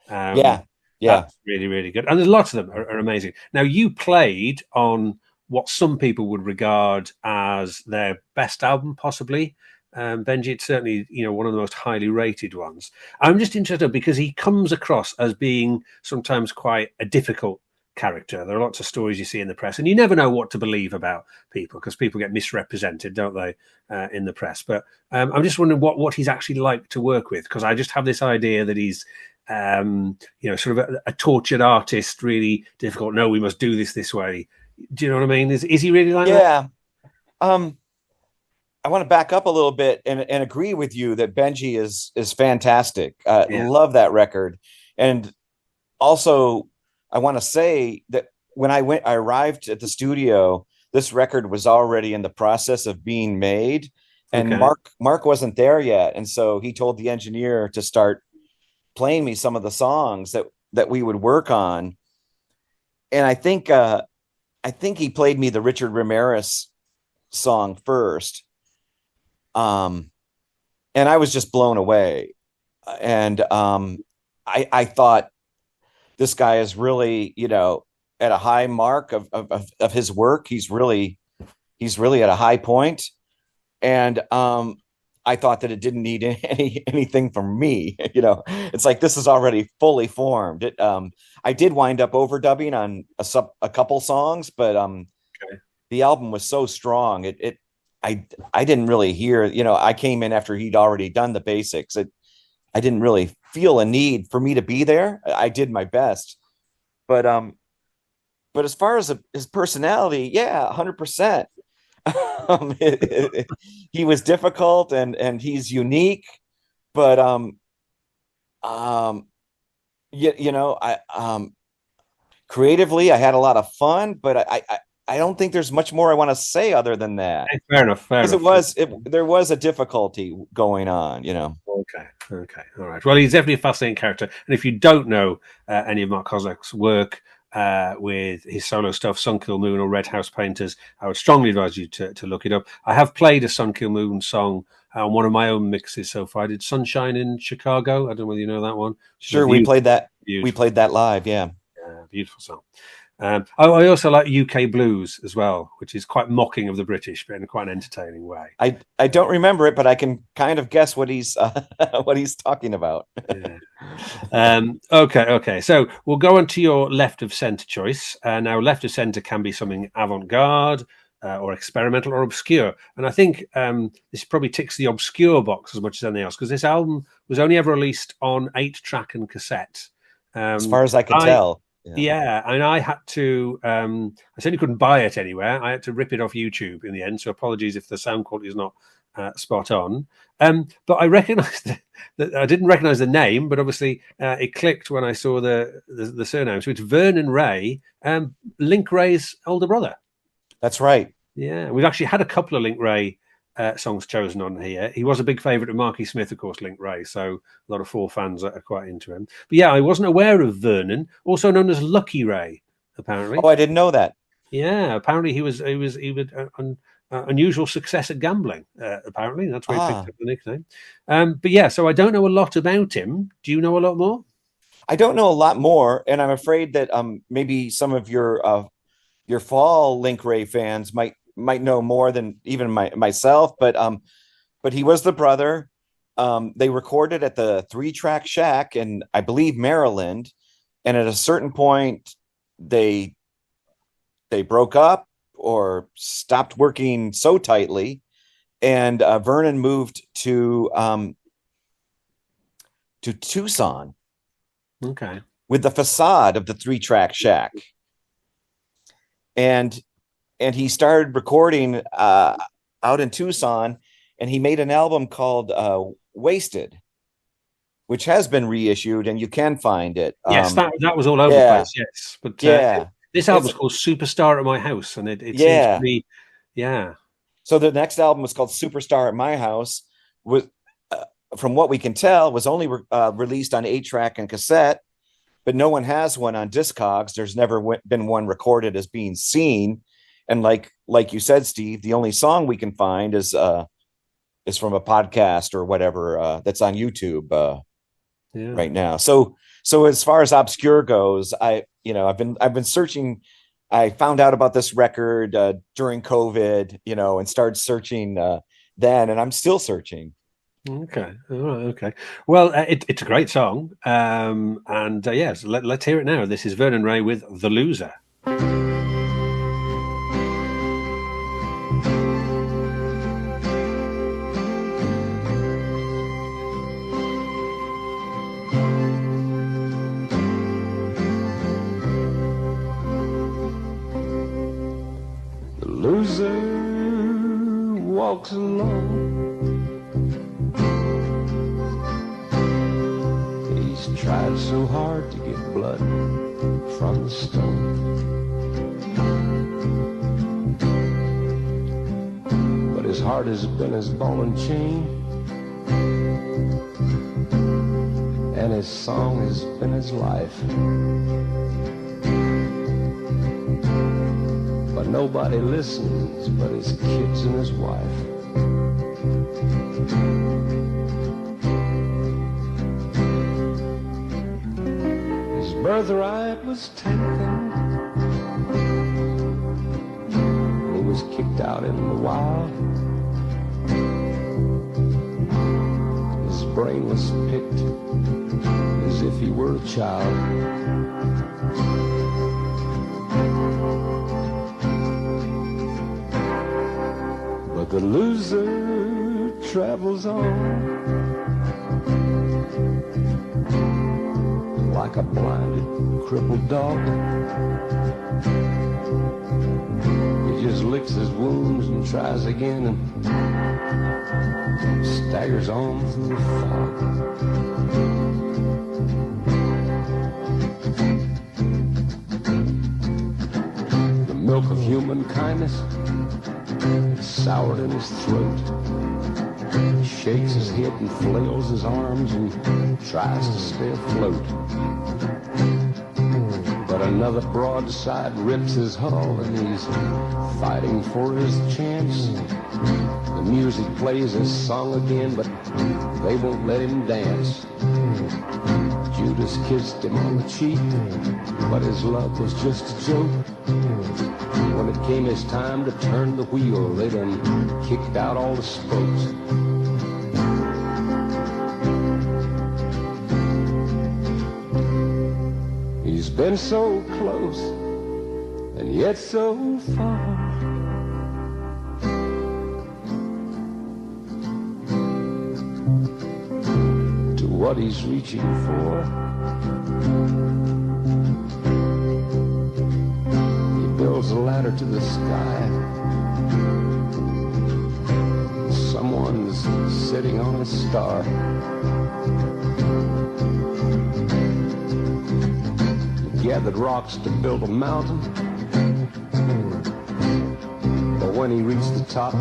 That's really, really good. And there's lots of them are amazing. Now, you played on what some people would regard as their best album, possibly. Benji, it's certainly one of the most highly rated ones. I'm just interested because he comes across as being sometimes quite a difficult character. There are lots of stories you see in the press, and you never know what to believe about people because people get misrepresented, don't they, in the press? But I'm just wondering what he's actually like to work with, because I just have this idea that he's sort of a tortured artist, really difficult. No, we must do this way. Do you know what I mean? Is he really like that? Yeah. I want to back up a little bit and agree with you that Benji is fantastic. Love that record. And also I want to say that when I arrived at the studio, this record was already in the process of being made, and Mark wasn't there yet. And so he told the engineer to start playing me some of the songs that we would work on. And I think he played me the Richard Ramirez song first. And I was just blown away. And I thought this guy is really, at a high mark of his work. He's really at a high point. And I thought that it didn't need anything from me. It's like this is already fully formed. I did wind up overdubbing on a couple songs, but the album was so strong. I didn't really hear, I came in after he'd already done the basics. I didn't really feel a need for me to be there. I did my best, but as far as his personality, 100%. He was difficult and he's unique, but creatively I had a lot of fun, but I don't think there's much more I want to say other than that. Fair enough. Because there was a difficulty going on, Okay. All right. Well, he's definitely a fascinating character. And if you don't know any of Mark Kozelek's work with his solo stuff, Sun Kill Moon or Red House Painters, I would strongly advise you to look it up. I have played a Sun Kill Moon song on one of my own mixes so far. I did Sunshine in Chicago. I don't know whether you know that one. Sure, we played that. Beautiful. We played that live. Yeah, beautiful song. I also like UK blues as well, which is quite mocking of the British, but in quite an entertaining way. I don't remember it, but I can kind of guess what he's talking about. Okay. So we'll go on to your left of centre choice. Now, left of centre can be something avant-garde or experimental or obscure, and I think this probably ticks the obscure box as much as anything else, because this album was only ever released on 8-track and cassette. As far as I can tell. Yeah, and I had to. I certainly couldn't buy it anywhere. I had to rip it off YouTube in the end. So apologies if the sound quality is not spot on. But I recognised that I didn't recognise the name, but obviously it clicked when I saw the surname. So it's Vernon Ray, Link Ray's older brother. That's right. Yeah, we've actually had a couple of Link Ray songs chosen on here. He was a big favourite of Marky Smith, of course, Link Ray, so a lot of Four fans are quite into him. But yeah, I wasn't aware of Vernon, also known as Lucky Ray, apparently. Oh, I didn't know that. Yeah, apparently he was unusual success at gambling. Apparently, that's where he picked up the nickname. But yeah, so I don't know a lot about him. Do you know a lot more? I don't know a lot more, and I'm afraid that maybe some of your fall Link Ray fans might know more than even myself, but he was the brother. They recorded at the 3-track shack in, I believe, Maryland, and at a certain point they broke up or stopped working so tightly, and Vernon moved to Tucson, okay, with the facade of the 3-track shack, and he started recording out in Tucson, and he made an album called Wasted, which has been reissued, and you can find it. Yes, that was all over the place, yes. But this album is called Superstar at My House, and it seems to be, So the next album was called Superstar at My House, was, from what we can tell, was only released on 8-track and cassette, but no one has one on Discogs. There's never been one recorded as being seen. And like you said, Steve, the only song we can find is from a podcast or whatever that's on YouTube right now. So as far as obscure goes, I've been searching. I found out about this record during COVID, and started searching then, and I'm still searching. Okay. All right. Okay. Well, it's a great song, and yes, let's hear it now. This is Vernon Ray with "The Loser." Loser walks alone. He's tried so hard to get blood from the stone, but his heart has been his ball and chain, and his song has been his life. But nobody listens but his kids and his wife. His birthright was taken. He was kicked out in the wild. His brain was picked as if he were a child. The loser travels on like a blinded, crippled dog. He just licks his wounds and tries again and staggers on through the fog. The milk of human kindness, it's soured in his throat. He shakes his head and flails his arms and tries to stay afloat. But another broadside rips his hull and he's fighting for his chance. The music plays his song again, but they won't let him dance. Judas kissed him on the cheek, but his love was just a joke. When it came his time to turn the wheel, they done kicked out all the spokes. He's been so close and yet so far. To what he's reaching for. He builds a ladder to the sky. Someone's sitting on a star. Gathered rocks to build a mountain, but when he reached the top,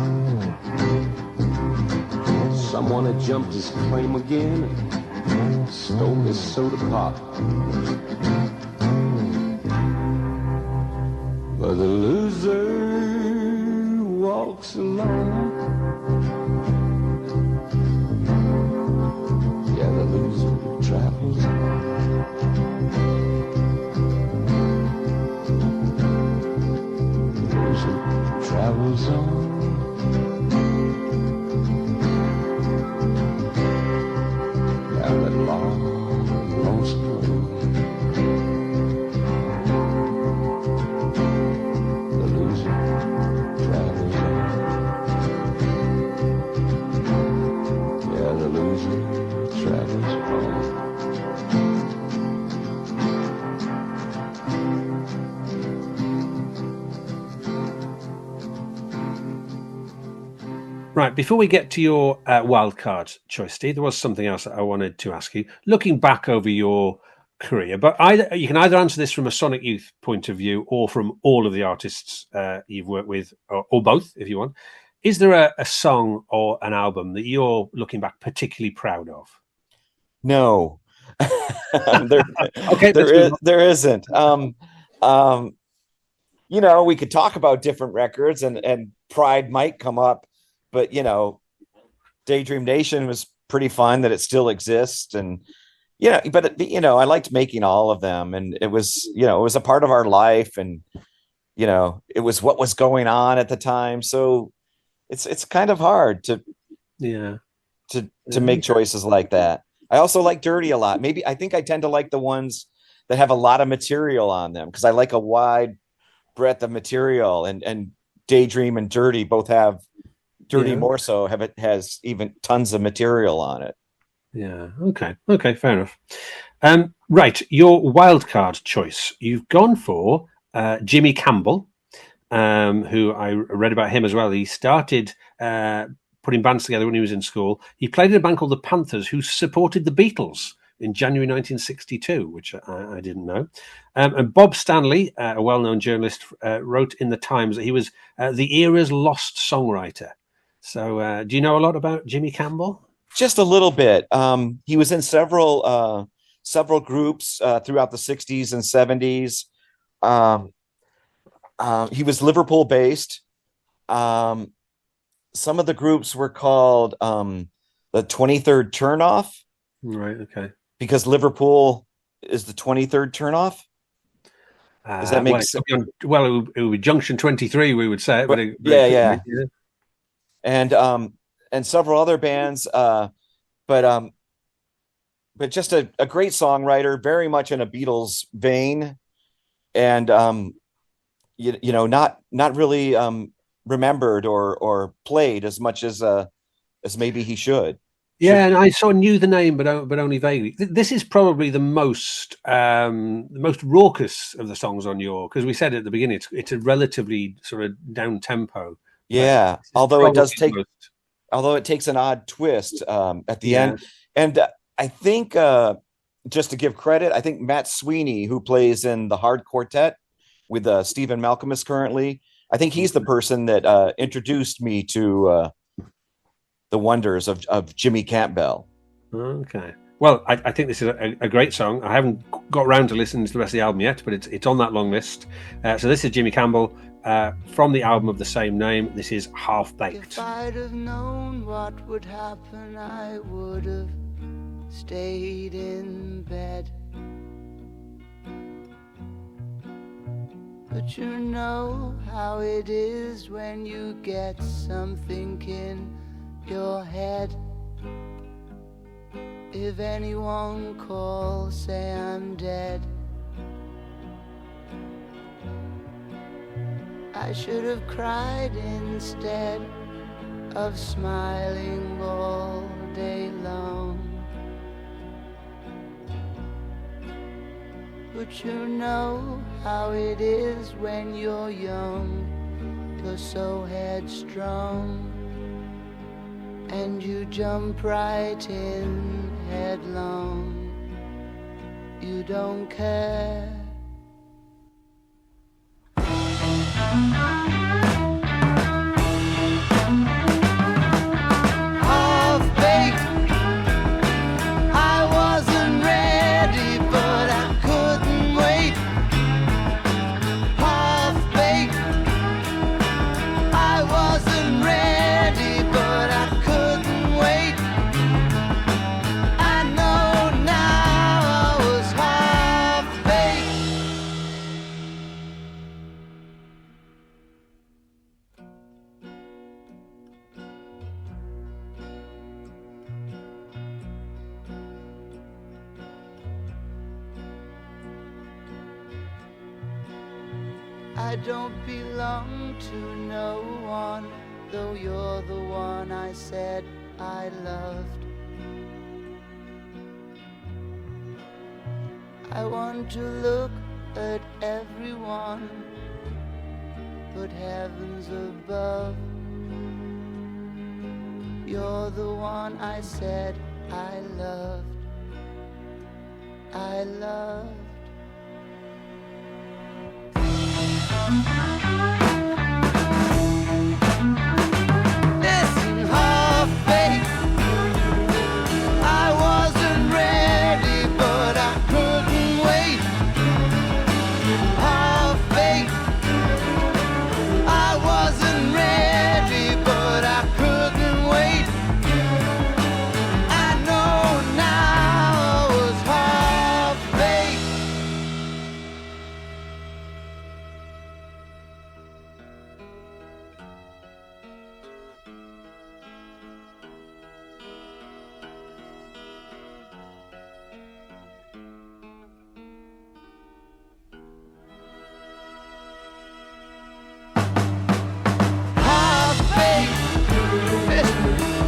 someone had jumped his claim again and stole his soda pop. But the loser walks alone. Yeah, the loser travels alone. Travels on. Down that long, lonesome road. The loser travels on. Yeah, the loser travels on. Right, before we get to your wild card choice, Steve, there was something else that I wanted to ask you. Looking back over your career, but you can either answer this from a Sonic Youth point of view or from all of the artists you've worked with, or both, if you want. Is there a song or an album that you're looking back particularly proud of? No. Okay, there isn't. You know, we could talk about different records and pride might come up. But, you know, Daydream Nation was pretty fun that it still exists. And, you know, but, you know, I liked making all of them. And it was, you know, it was a part of our life. And, you know, it was what was going on at the time. So it's kind of hard to make choices like that. I also like Dirty a lot. Maybe I think I tend to like the ones that have a lot of material on them because I like a wide breadth of material. And Daydream and Dirty both have. Dirty more so has even tons of material on it. Yeah. Okay, fair enough. Right, your wild card choice. You've gone for Jimmy Campbell, who I read about him as well. He started putting bands together when he was in school. He played in a band called the Panthers, who supported the Beatles in January 1962, which I didn't know. And Bob Stanley, a well-known journalist, wrote in the Times that he was the era's lost songwriter. So do you know a lot about Jimmy Campbell? Just a little bit. He was in several groups throughout the 60s and 70s. He was Liverpool based. Some of the groups were called the 23rd Turnoff. Right, okay. Because Liverpool is the 23rd turnoff. Does that make sense? Well, it would be Junction 23, we would say. But yeah. And several other bands, but just a great songwriter, very much in a Beatles vein, and you know, not really remembered or played as much as maybe he should. Yeah, and I knew the name, but only vaguely. This is probably the most raucous of the songs on your, because we said at the beginning it's a relatively sort of down tempo. Yeah, although it takes an odd twist at the end. And I think, just to give credit, I think Matt Sweeney, who plays in the Hard Quartet with Stephen Malcolmus currently, I think he's the person that introduced me to the wonders of Jimmy Campbell. Okay. Well, I think this is a great song. I haven't got around to listening to the rest of the album yet, but it's on that long list. So this is Jimmy Campbell, from the album of the same name. This is Half Baked. If I'd have known what would happen, I would have stayed in bed. But you know how it is when you get something in your head. If anyone calls, say I'm dead. I should have cried instead of smiling all day long. But you know how it is when you're young, you're so headstrong, and you jump right in headlong. You don't care. Half-baked, I wasn't ready, but I couldn't wait. Half-baked, I wasn't ready, but I couldn't wait. I know now I was half-baked. I don't belong to no one, though you're the one I said I loved. I want to look at everyone, but heavens above, you're the one I said I loved. I loved. Listen, half-baked, I wasn't ready, but I couldn't wait. Half-baked, I wasn't ready, but I couldn't wait. I know now I was half-baked.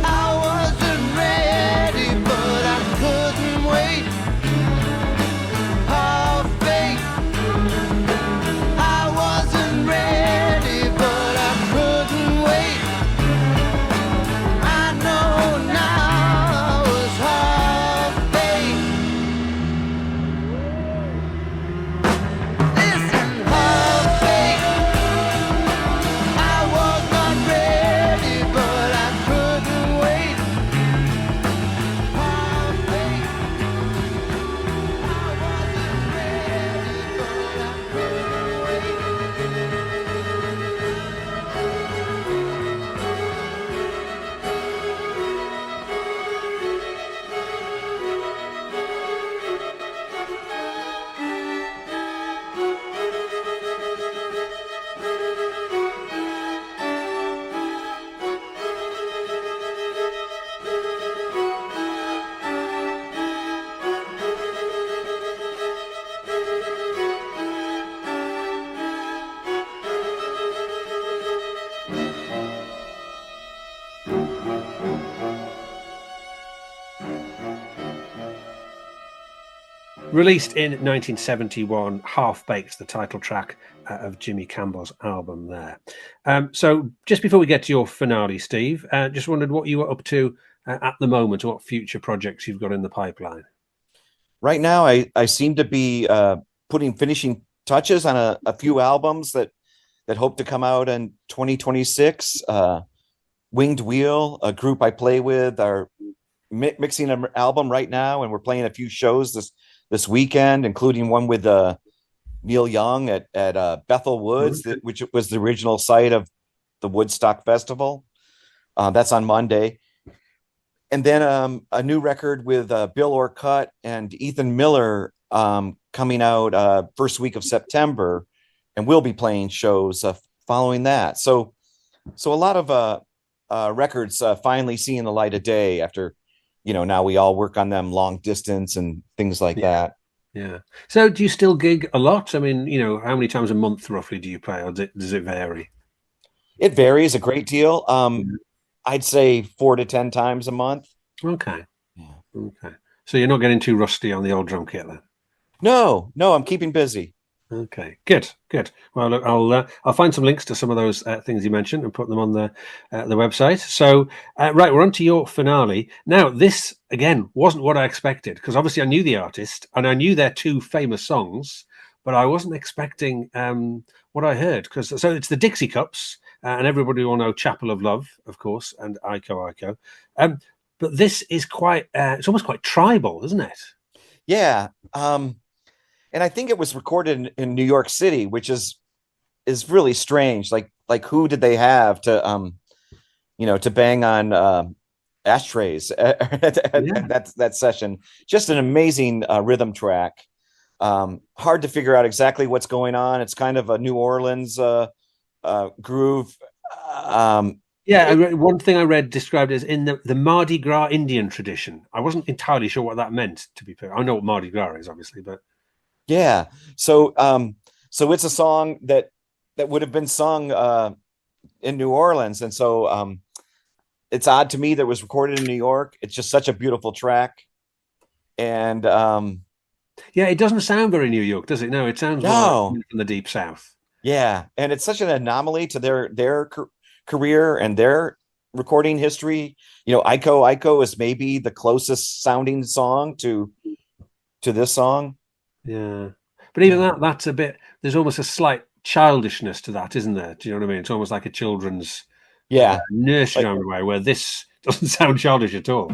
I wasn't ready, but I couldn't wait. Half-baked, I wasn't ready, but I couldn't wait. I know now I was half-baked. Listen, half-baked, I was not ready, but I couldn't wait. Half-baked, I wasn't ready, but I couldn't wait. Released in 1971, Half Baked's the title track of Jimmy Campbell's album there. So just before we get to your finale, Steve, just wondered what you were up to at the moment, or what future projects you've got in the pipeline. Right now, I seem to be putting finishing touches on a few albums that hope to come out in 2026. Winged Wheel, a group I play with, are mixing an album right now, and we're playing a few shows this weekend, including one with Neil Young at Bethel Woods, which was the original site of the Woodstock Festival. That's on Monday. And then a new record with Bill Orcutt and Ethan Miller coming out first week of September, and we'll be playing shows following that. So a lot of records finally seeing the light of day after, now we all work on them long distance and things like that. Yeah. So do you still gig a lot? I mean, how many times a month roughly do you play, or does it vary? It varies a great deal. I'd say 4 to 10 times a month. Okay. Yeah. Okay. So you're not getting too rusty on the old drum kit then? No, I'm keeping busy. Okay, good. Well, look, I'll find some links to some of those things you mentioned and put them on the website. So, right, we're on to your finale. Now, this, again, wasn't what I expected, because obviously I knew the artist and I knew their 2 famous songs, but I wasn't expecting what I heard. So it's the Dixie Cups, and everybody will know Chapel of Love, of course, and Iko. But this is it's almost quite tribal, isn't it? Yeah. And I think it was recorded in New York City, which is really strange. Like who did they have to to bang on ashtrays at that session? Just an amazing rhythm track. Hard to figure out exactly what's going on. It's kind of a New Orleans groove. One thing I read described as in the Mardi Gras Indian tradition. I wasn't entirely sure what that meant, to be fair. I know what Mardi Gras is, obviously, but yeah. So it's a song that would have been sung in New Orleans, and so it's odd to me that it was recorded in New York. It's just such a beautiful track, and it doesn't sound very New York, does it? No, it sounds like from the deep South. Yeah, and it's such an anomaly to their career and their recording history. Iko is maybe the closest sounding song to this song. Yeah, but even that's a bit. There's almost a slight childishness to that, isn't there? Do you know what I mean? It's almost like a children's nursery rhyme way, where this doesn't sound childish at all.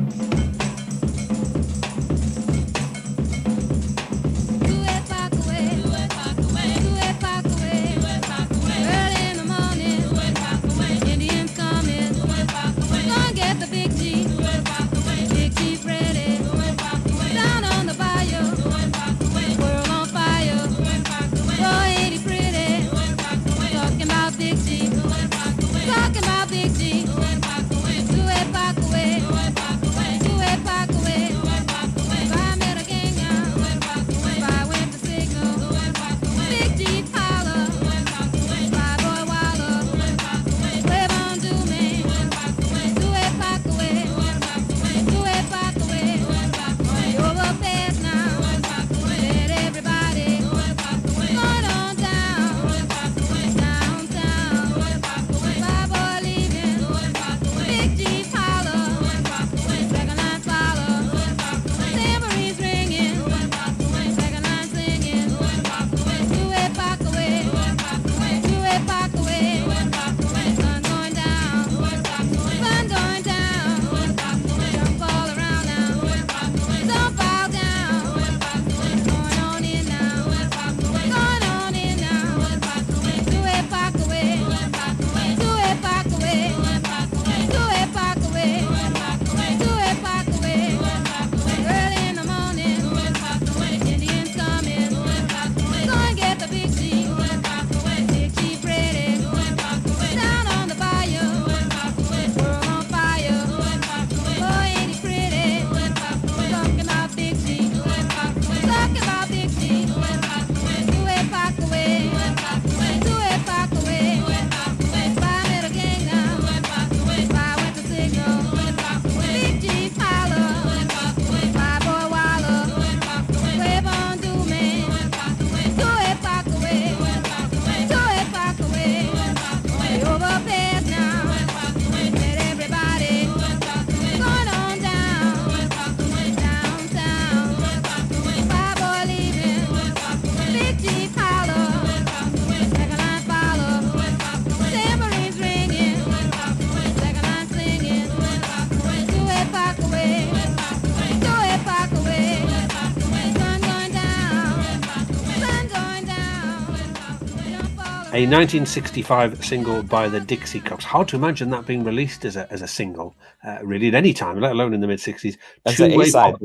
a 1965 single by the Dixie Cups. Hard to imagine that being released as a single, really, at any time, let alone in the mid-60s. That's an A-side.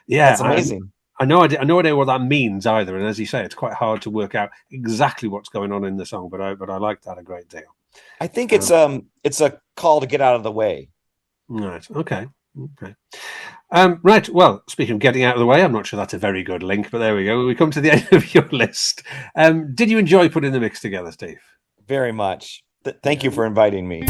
Yeah, that's amazing. I know idea what that means either, and as you say, it's quite hard to work out exactly what's going on in the song. But I like that a great deal. I think it's a call to get out of the way. Right. Okay. Right. Well, speaking of getting out of the way, I'm not sure that's a very good link, but there we go. We come to the end of your list. Did you enjoy putting the mix together, Steve? Very much. Thank you for inviting me.